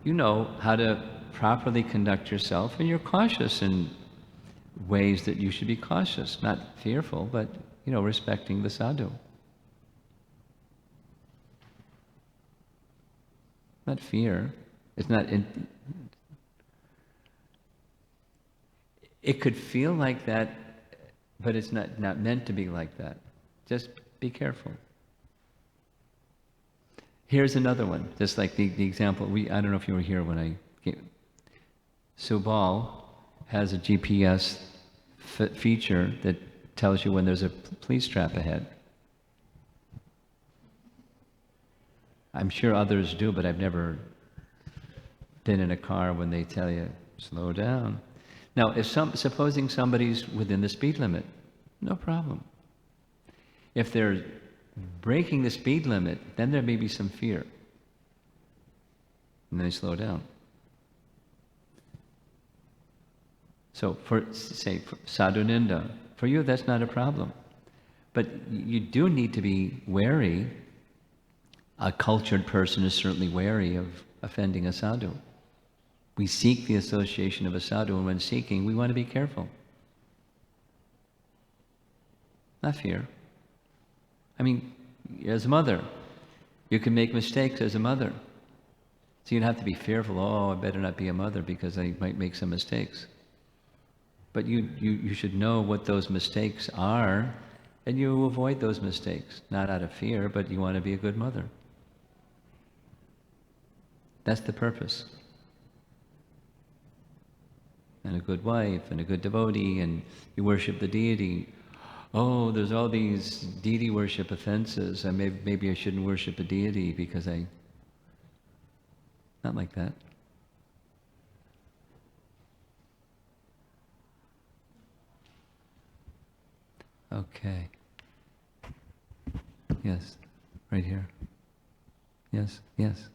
Speaker 1: You know how to properly conduct yourself, and you're cautious in ways that you should be cautious, not fearful, but, respecting the sadhu. Not fear. It's not... It could feel like that, but it's not meant to be like that. Just be careful. Here's another one, just like the example. I don't know if you were here when I came. Subal has a GPS feature that tells you when there's a police trap ahead. I'm sure others do, but I've never been in a car when they tell you, slow down. Now, supposing somebody's within the speed limit, no problem. If they're breaking the speed limit, then there may be some fear. And they slow down. So for sadhu ninda, for you that's not a problem. But you do need to be wary. A cultured person is certainly wary of offending a sadhu. We seek the association of a sadhu, and when seeking, we want to be careful. Not fear. I mean, as a mother, you can make mistakes as a mother. So you don't have to be fearful, oh, I better not be a mother because I might make some mistakes. But you should know what those mistakes are, and you avoid those mistakes, not out of fear, but you want to be a good mother. That's the purpose. And a good wife, and a good devotee, and you worship the deity. Oh, there's all these deity worship offenses, and maybe I shouldn't worship a deity because not like that. Okay. Yes, right here. Yes, yes.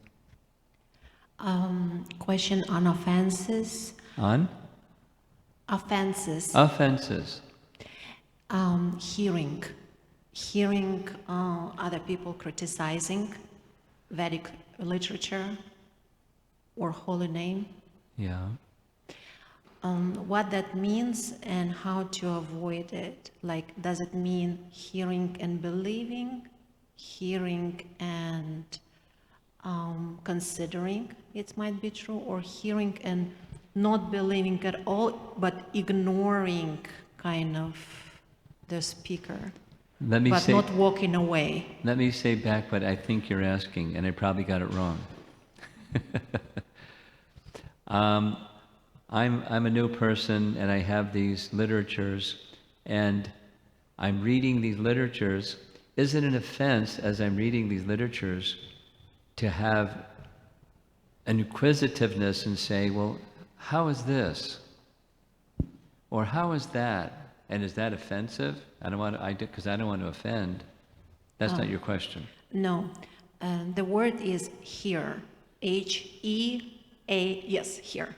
Speaker 12: Question on offenses.
Speaker 1: On?
Speaker 12: Offenses.
Speaker 1: Offenses.
Speaker 12: Hearing other people criticizing Vedic literature or holy name.
Speaker 1: Yeah.
Speaker 12: What that means and how to avoid it. Like, does it mean hearing and believing, hearing and considering it might be true, or hearing and not believing at all, but ignoring kind of the speaker, but not walking away?
Speaker 1: Let me say back what I think you're asking, and I probably got it wrong. I'm a new person, and I have these literatures, and I'm reading these literatures. Is it an offense, as I'm reading these literatures, to have an inquisitiveness and say, well, how is this? Or how is that? And is that offensive? Because I don't want to offend. That's not your question.
Speaker 12: No. The word is hear. H-E-A, yes, hear.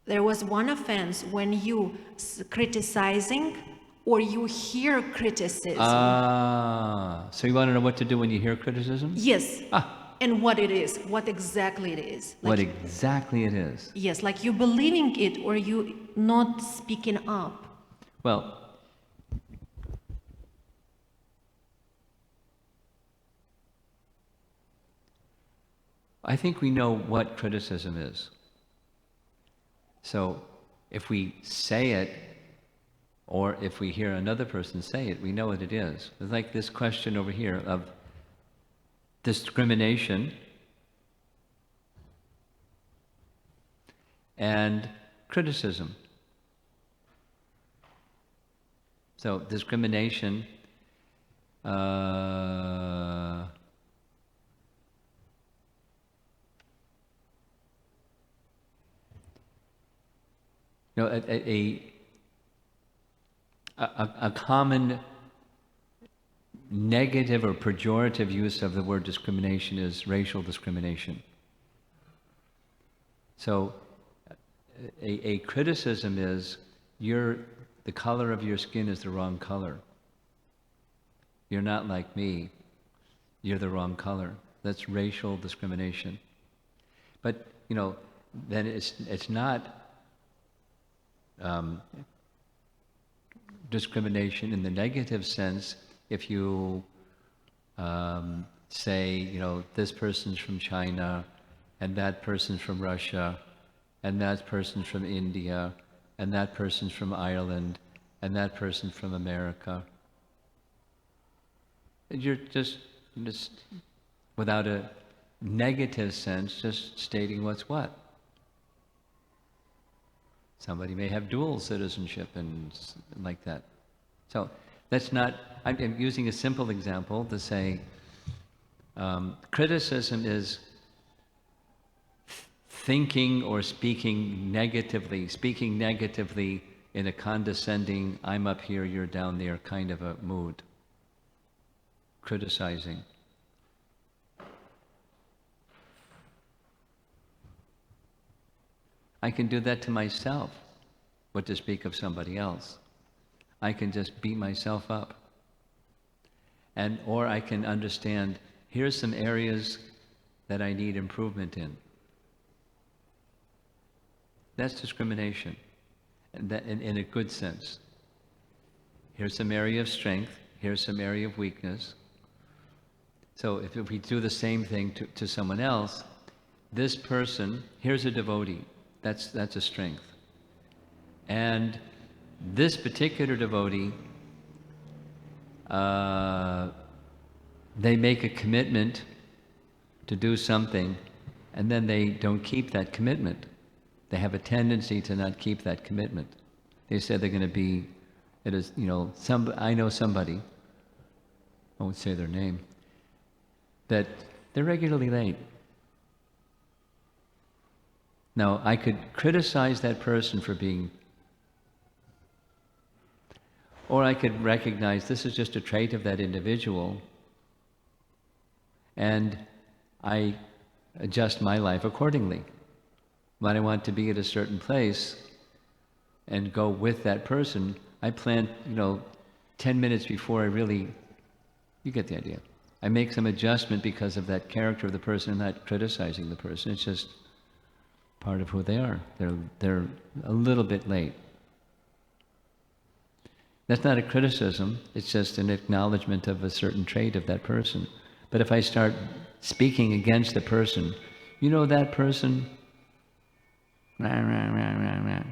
Speaker 12: There was one offense when you criticizing or you hear criticism.
Speaker 1: So you want to know what to do when you hear criticism?
Speaker 12: Yes. And what it is, what exactly it is.
Speaker 1: What exactly it is.
Speaker 12: Yes, like you believing it or you not speaking up.
Speaker 1: Well, I think we know what criticism is. So if we say it, or if we hear another person say it, we know what it is. It's like this question over here of discrimination and criticism. So discrimination, a common negative or pejorative use of the word discrimination is racial discrimination. So a criticism is the color of your skin is the wrong color. You're not like me. You're the wrong color. That's racial discrimination. But, then it's not discrimination in the negative sense if you say, this person's from China, and that person's from Russia, and that person's from India, and that person's from Ireland, and that person's from America. You're just without a negative sense, just stating what's what. Somebody may have dual citizenship and like that. So that's not, I'm using a simple example to say criticism is thinking or speaking negatively in a condescending, I'm up here, you're down there kind of a mood. Criticizing. I can do that to myself, what to speak of somebody else. I can just beat myself up. Or I can understand, here's some areas that I need improvement in. That's discrimination, and that in a good sense. Here's some area of strength, here's some area of weakness. So if we do the same thing to someone else, this person, here's a devotee, that's a strength. And this particular devotee, they make a commitment to do something, and then they don't keep that commitment. They have a tendency to not keep that commitment. They said they're going to be, it is, I know somebody, I won't say their name, that they're regularly late. Now, I could criticize that person for being, or I could recognize this is just a trait of that individual, and I adjust my life accordingly. When I want to be at a certain place and go with that person, I plan, 10 minutes before I really, you get the idea. I make some adjustment because of that character of the person. I'm not criticizing the person. It's just part of who they are. They're a little bit late. That's not a criticism. It's just an acknowledgement of a certain trait of that person. But if I start speaking against the person, that person, rah, rah, rah, rah, rah.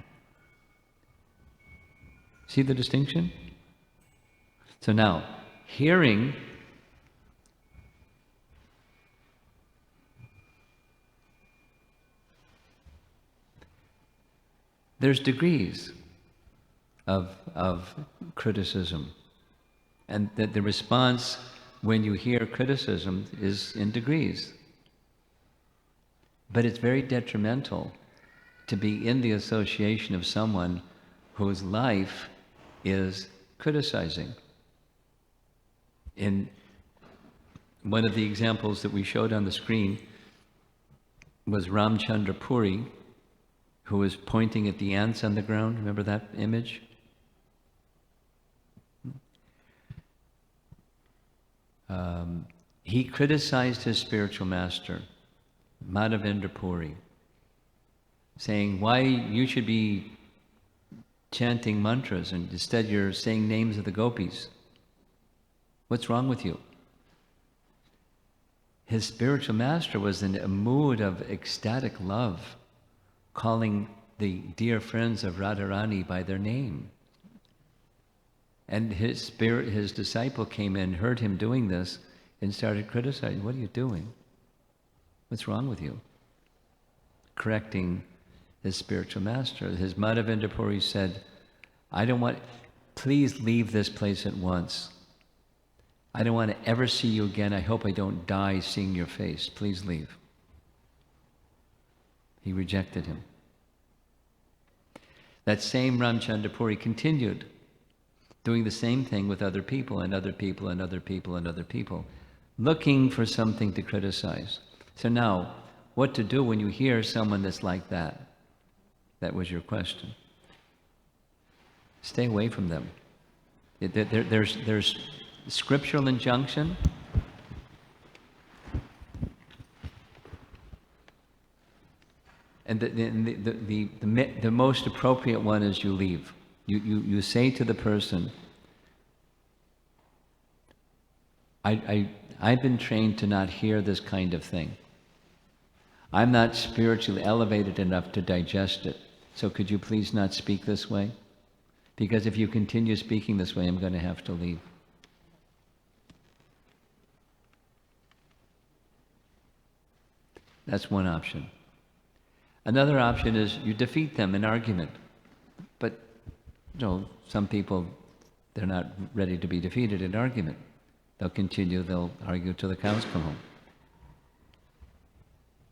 Speaker 1: See the distinction? So now, hearing there's degrees of criticism, and that the response when you hear criticism is in degrees. But it's very detrimental to be in the association of someone whose life is criticizing. In one of the examples that we showed on the screen was Ramchandra Puri, who was pointing at the ants on the ground. Remember that image? He criticized his spiritual master, Madhavendra Puri, saying, why you should be chanting mantras and instead you're saying names of the gopis. What's wrong with you? His spiritual master was in a mood of ecstatic love, calling the dear friends of Radharani by their name. And his disciple came in, heard him doing this, and started criticizing. What are you doing? What's wrong with you? Correcting his spiritual master. His Madhavendra Puri said, please leave this place at once. I don't want to ever see you again. I hope I don't die seeing your face. Please leave. He rejected him. That same Ramchandra Puri continued doing the same thing with other people and other people and other people and other people, looking for something to criticize. So now, what to do when you hear someone that's like that? That was your question. Stay away from them. There's scriptural injunction. And the most appropriate one is you leave. You say to the person, I've been trained to not hear this kind of thing. I'm not spiritually elevated enough to digest it. So could you please not speak this way? Because if you continue speaking this way, I'm going to have to leave. That's one option. Another option is you defeat them in argument. But, some people, they're not ready to be defeated in argument. They'll argue till the cows come home.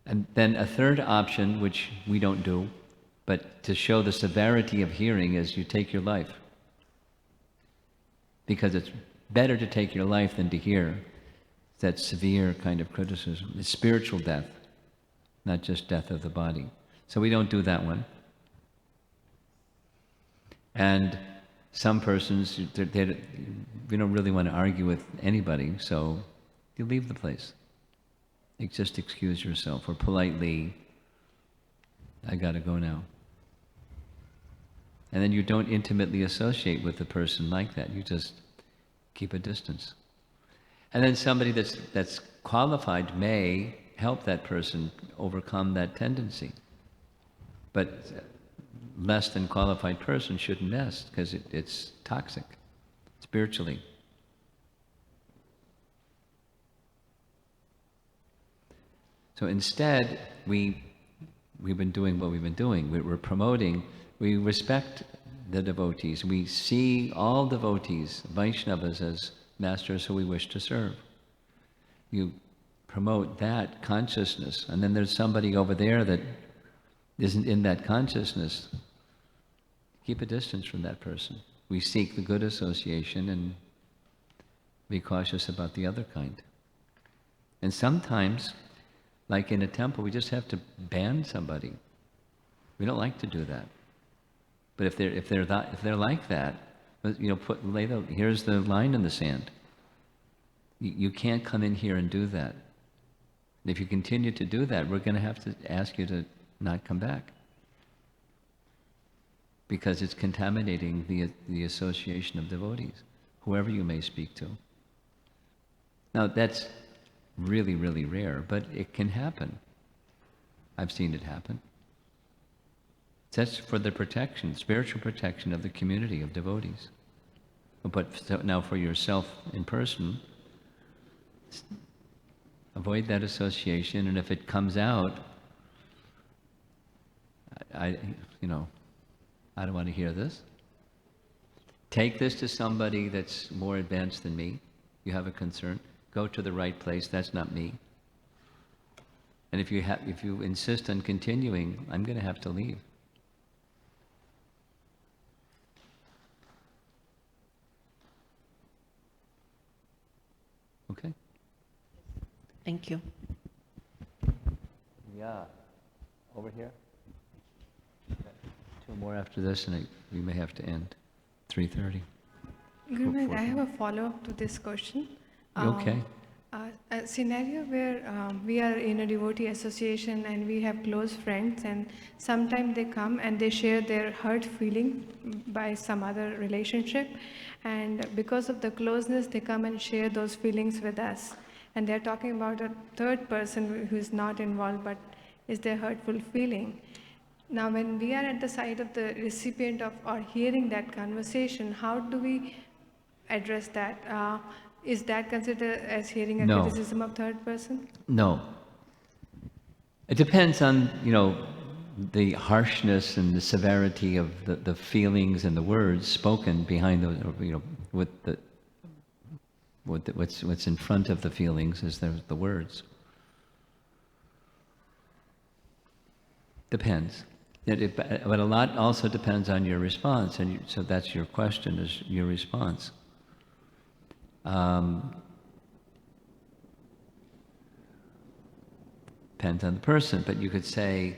Speaker 1: And then a third option, which we don't do, but to show the severity of hearing, is you take your life. Because it's better to take your life than to hear that severe kind of criticism. It's spiritual death, not just death of the body. So we don't do that one. And some persons, we don't really want to argue with anybody, so you leave the place. You just excuse yourself, or politely, I gotta go now. And then you don't intimately associate with the person like that. You just keep a distance. And then somebody that's qualified may help that person overcome that tendency. But less than qualified person shouldn't mess, because it's toxic spiritually. So instead, we've been doing what we've been doing. We're promoting, we respect the devotees. We see all devotees, Vaishnavas, as masters who we wish to serve. You promote that consciousness, and then there's somebody over there that isn't in that consciousness. Keep a distance from that person. We seek the good association and be cautious about the other kind. And sometimes, like in a temple, we just have to ban somebody. We don't like to do that. But if they're like that, here's the line in the sand. You can't come in here and do that. And if you continue to do that, we're going to have to ask you to not come back, because it's contaminating the association of devotees, whoever you may speak to. Now that's really, really rare, but it can happen. I've seen it happen. That's for the protection, spiritual protection of the community of devotees. But now for yourself in person, avoid that association, and if it comes out, I don't want to hear this. Take this to somebody that's more advanced than me. You have a concern, go to the right place. That's not me. And if you insist on continuing, I'm going to have to leave. Okay?
Speaker 12: Thank you.
Speaker 1: Yeah. Over here. Two more after this, and we may have to end. 3:30.
Speaker 14: Guru Maharaj, I have a follow-up to this question.
Speaker 1: Okay.
Speaker 14: A scenario where we are in a devotee association and we have close friends, and sometimes they come and they share their hurt feeling by some other relationship, and because of the closeness they come and share those feelings with us, and they're talking about a third person who is not involved but is their hurtful feeling. Now when we are at the side of the recipient of or hearing that conversation, how do we address that? Is that considered as hearing a criticism of third person?
Speaker 1: No. It depends on, the harshness and the severity of the feelings and the words spoken behind those, what's in front of the feelings is the words. Depends. But a lot also depends on your response, and so that's your question, is your response. Depends on the person, but you could say,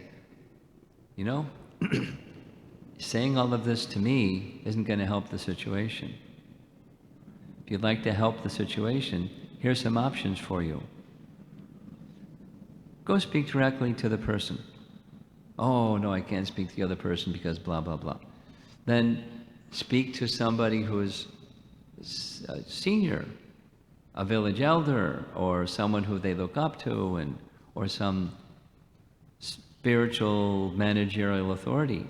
Speaker 1: saying all of this to me isn't going to help the situation. If you'd like to help the situation, here's some options for you. Go speak directly to the person. Oh, no, I can't speak to the other person because blah, blah, blah. Then speak to somebody who is a senior, a village elder, or someone who they look up to, or some spiritual managerial authority,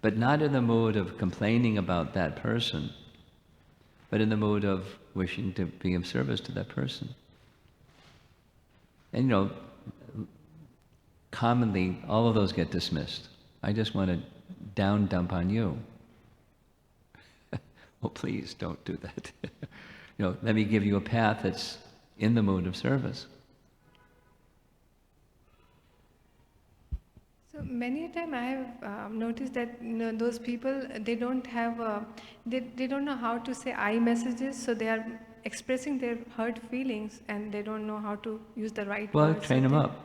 Speaker 1: but not in the mood of complaining about that person, but in the mood of wishing to be of service to that person. And commonly, all of those get dismissed. I just want to down dump on you. Well, please don't do that. Let me give you a path that's in the mood of service.
Speaker 14: So many a time I have noticed that those people, they don't have they don't know how to say I messages, so they are expressing their hurt feelings and they don't know how to use the right words.
Speaker 1: Well, train them up.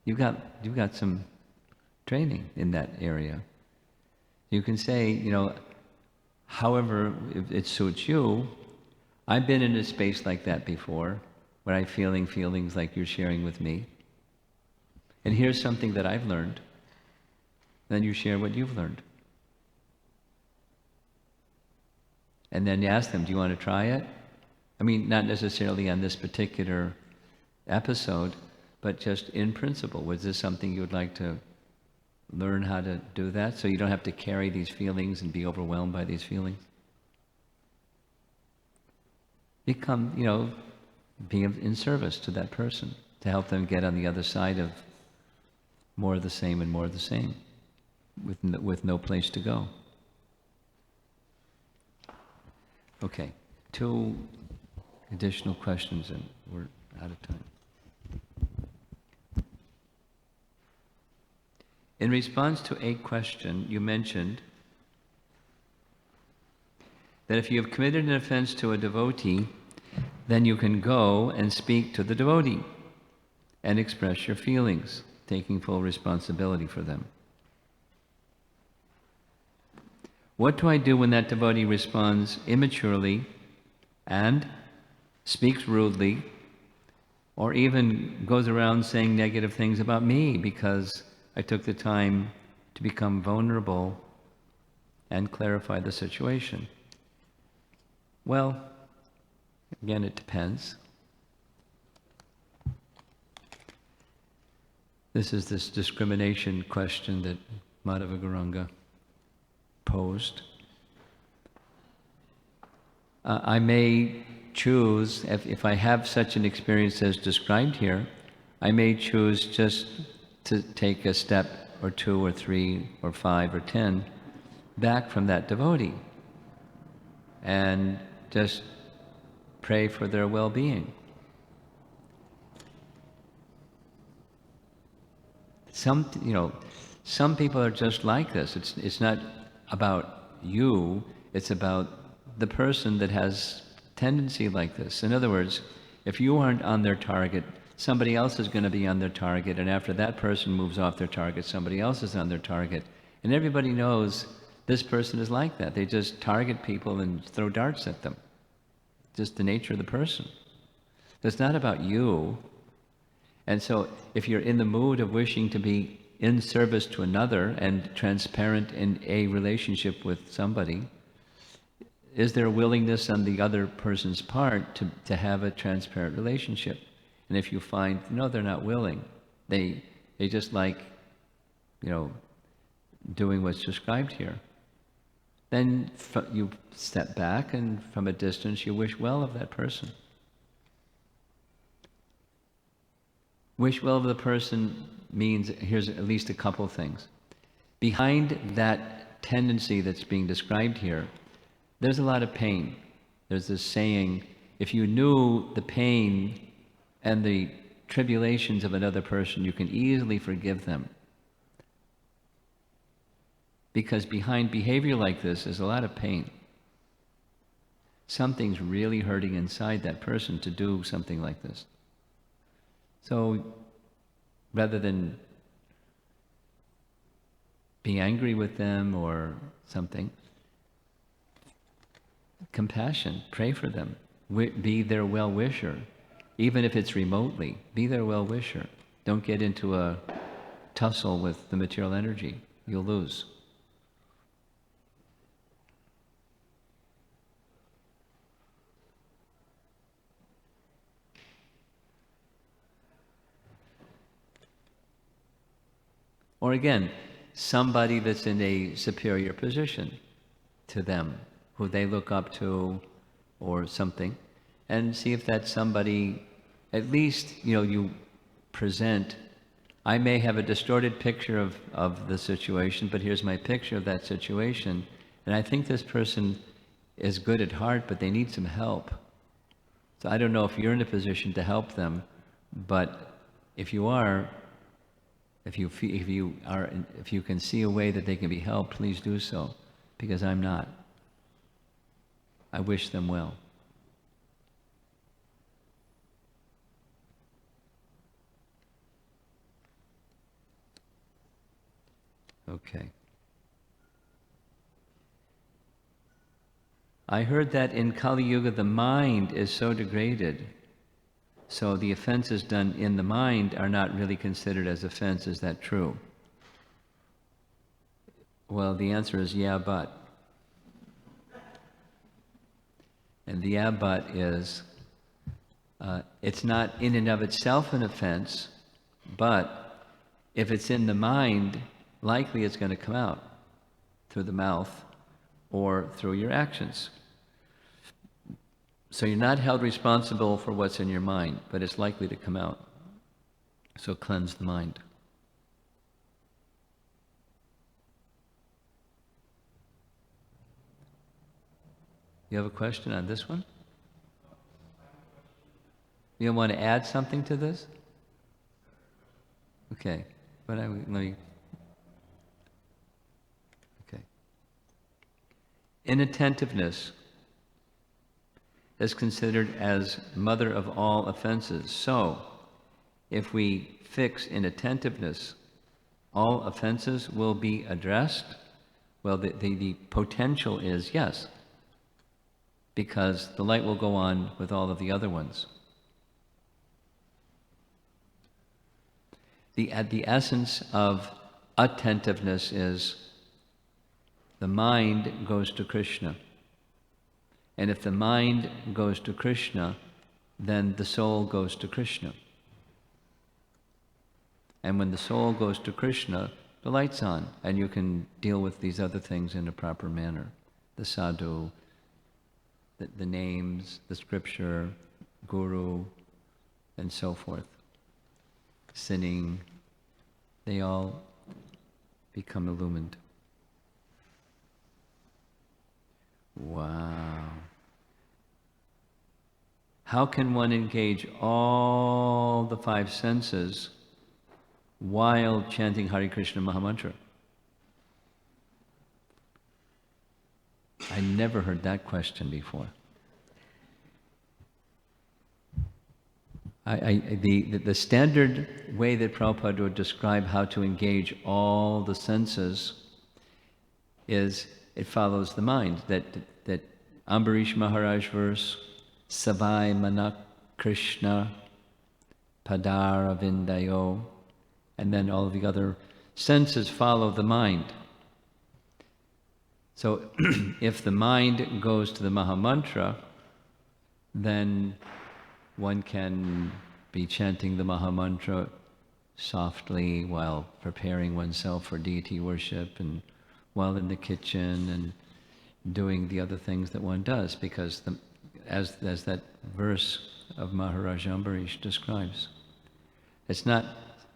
Speaker 1: You've got some training in that area. You can say, however it suits you. I've been in a space like that before, where I'm feeling feelings like you're sharing with me. And here's something that I've learned. Then you share what you've learned. And then you ask them, do you want to try it? I mean, not necessarily on this particular episode, but just in principle, was this something you would like to learn how to do that so you don't have to carry these feelings and be overwhelmed by these feelings? Become, being in service to that person, to help them get on the other side of more of the same and more of the same, with no place to go. Okay, 2 additional questions and we're out of time. In response to a question, you mentioned that if you have committed an offense to a devotee, then you can go and speak to the devotee and express your feelings, taking full responsibility for them. What do I do when that devotee responds immaturely and speaks rudely, or even goes around saying negative things about me because I took the time to become vulnerable and clarify the situation? Well, again, it depends. This is this discrimination question that Madhava Gauranga posed. I may choose, if I have such an experience as described here, I may choose just to take a step or 2 or 3 or 5 or 10 back from that devotee and just pray for their well-being. Some people are just like this. It's not about you, it's about the person that has tendency like this. In other words, if you aren't on their target, somebody else is going to be on their target, and after that person moves off their target, somebody else is on their target. And everybody knows this person is like that. They just target people and throw darts at them. Just the nature of the person. So it's not about you. And so if you're in the mood of wishing to be in service to another and transparent in a relationship with somebody, is there a willingness on the other person's part to have a transparent relationship? And if you find, no, they're not willing, they just like, doing what's described here, then you step back and from a distance you wish well of that person. Wish well of the person means, here's at least a couple things. Behind that tendency that's being described here, there's a lot of pain. There's this saying, if you knew the pain and the tribulations of another person, you can easily forgive them. Because behind behavior like this is a lot of pain. Something's really hurting inside that person to do something like this. So rather than be angry with them or something, compassion, pray for them, be their well-wisher. Even if it's remotely, be their well-wisher. Don't get into a tussle with the material energy. You'll lose. Or again, somebody that's in a superior position to them, who they look up to or something, and see if that somebody, at least, you present, I may have a distorted picture of the situation, but here's my picture of that situation, and I think this person is good at heart, but they need some help. So I don't know if you're in a position to help them, but if you are, if you can see a way that they can be helped, please do so, because I'm not. I wish them well. Okay. I heard that in Kali Yuga the mind is so degraded, so the offenses done in the mind are not really considered as offense. Is that true? Well, the answer is yeah, but. And the but is, it's not in and of itself an offense, But if it's in the mind, likely it's going to come out through the mouth or through your actions. So you're not held responsible for what's in your mind, but it's likely to come out. So cleanse the mind. You have a question on this one? You want to add something to this? Okay, but let me. Okay. Inattentiveness is considered as mother of all offenses. So, if we fix inattentiveness, all offenses will be addressed. Well, the potential is yes, because the light will go on with all of the other ones. The essence of attentiveness is the mind goes to Krishna. And if the mind goes to Krishna, then the soul goes to Krishna. And when the soul goes to Krishna, the light's on, and you can deal with these other things in a proper manner. The sadhu, the names, the scripture, guru, and so forth. Sinning, they all become illumined. Wow. How can one engage all the five senses while chanting Hare Krishna Mahamantra? I never heard that question before. The standard way that Prabhupada would describe how to engage all the senses is it follows the mind. That Ambarish Maharaj verse, Savai Manak Krishna Padara Vindayo, and then all of the other senses follow the mind. So if the mind goes to the Mahamantra, then one can be chanting the Mahamantra softly while preparing oneself for deity worship and while in the kitchen and doing the other things that one does, because as that verse of Maharaj Ambarish describes, it's not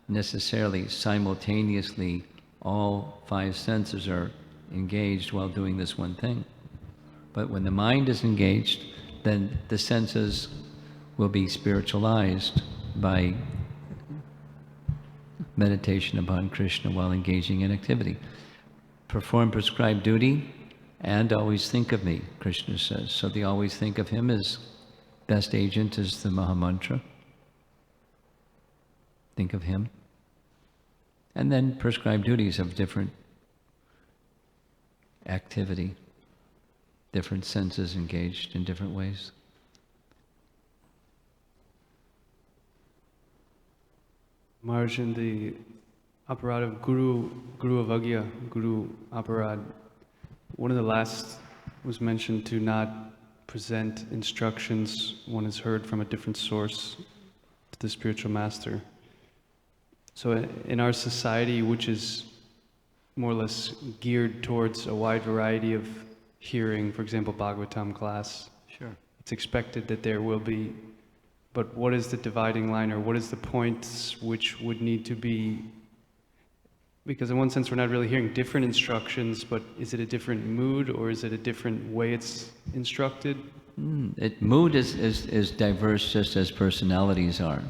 Speaker 1: necessarily simultaneously all five senses are engaged while doing this one thing. But when the mind is engaged, then the senses will be spiritualized by meditation upon Krishna while engaging in activity. Perform prescribed duty and always think of me, Krishna says. So the always think of him as best agent is the Mahamantra. Think of him. And then prescribed duties of different activity, different senses engaged in different ways.
Speaker 13: Maharaj, in the aparad of Guru Avagya, Guru Aparad, one of the last was mentioned to not present instructions one has heard from a different source to the spiritual master. So in our society, which is more or less geared towards a wide variety of hearing, for example, Bhagavatam class,
Speaker 1: sure,
Speaker 13: it's expected that there will be. But what is the dividing line, or what is the points which would need to be? Because in one sense we're not really hearing different instructions, but is it a different mood, or is it a different way it's instructed?
Speaker 1: Mood is diverse just as personalities are.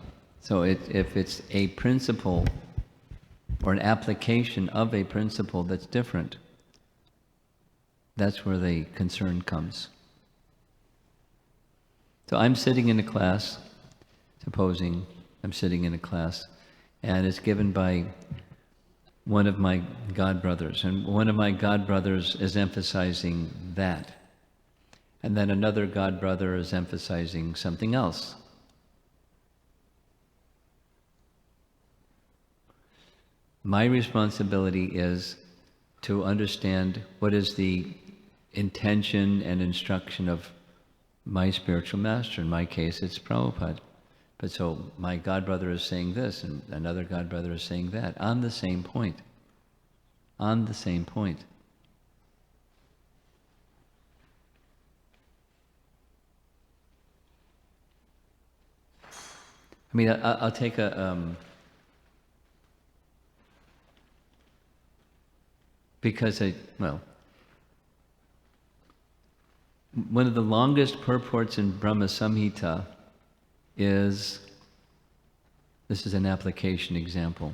Speaker 1: So if it's a principle or an application of a principle that's different, that's where the concern comes. So I'm sitting in a class, supposing I'm sitting in a class, and it's given by one of my godbrothers, and one of my godbrothers is emphasizing that, and then another godbrother is emphasizing something else. My responsibility is to understand what is the intention and instruction of my spiritual master. In my case, it's Prabhupada. But so my godbrother is saying this, and another godbrother is saying that, on the same point. On the same point. I mean, I'll take because one of the longest purports in Brahma Samhita is, this is an application example,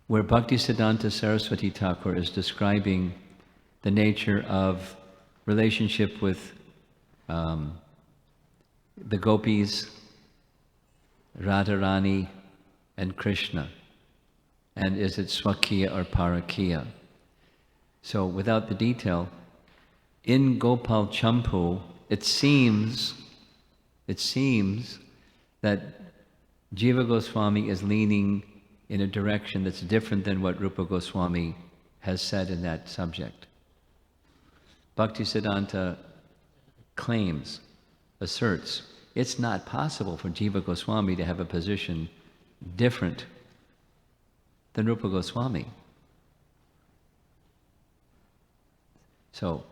Speaker 1: where Bhaktisiddhanta Saraswati Thakur is describing the nature of relationship with the gopis, Radharani, and Krishna. And is it Swakiya or Parakiya? So without the detail, in Gopal Champu, it seems that Jiva Goswami is leaning in a direction that's different than what Rupa Goswami has said in that subject. Bhaktisiddhanta claims, asserts, it's not possible for Jiva Goswami to have a position different than Rupa Goswami. So,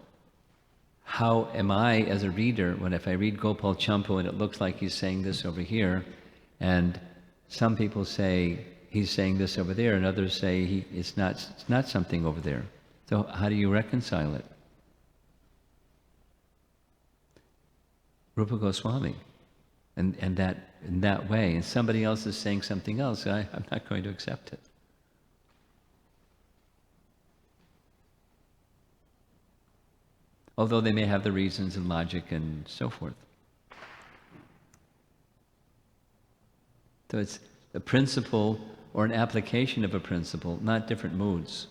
Speaker 1: how am I as a reader, if I read Gopal Champu and it looks like he's saying this over here, and some people say he's saying this over there, and others say it's not something over there. So how do you reconcile it? Rupa Goswami, and that in that way, and somebody else is saying something else, I'm not going to accept it. Although they may have the reasons and logic and so forth. So it's a principle or an application of a principle, not different moods.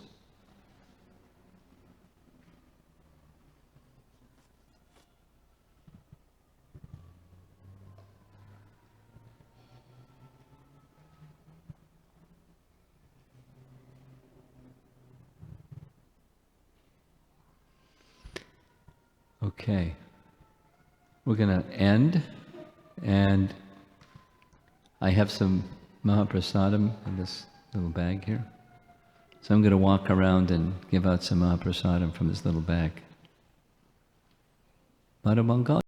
Speaker 1: Okay, we're going to end, and I have some Mahaprasadam in this little bag here. So I'm going to walk around and give out some Mahaprasadam from this little bag. Madhamangal.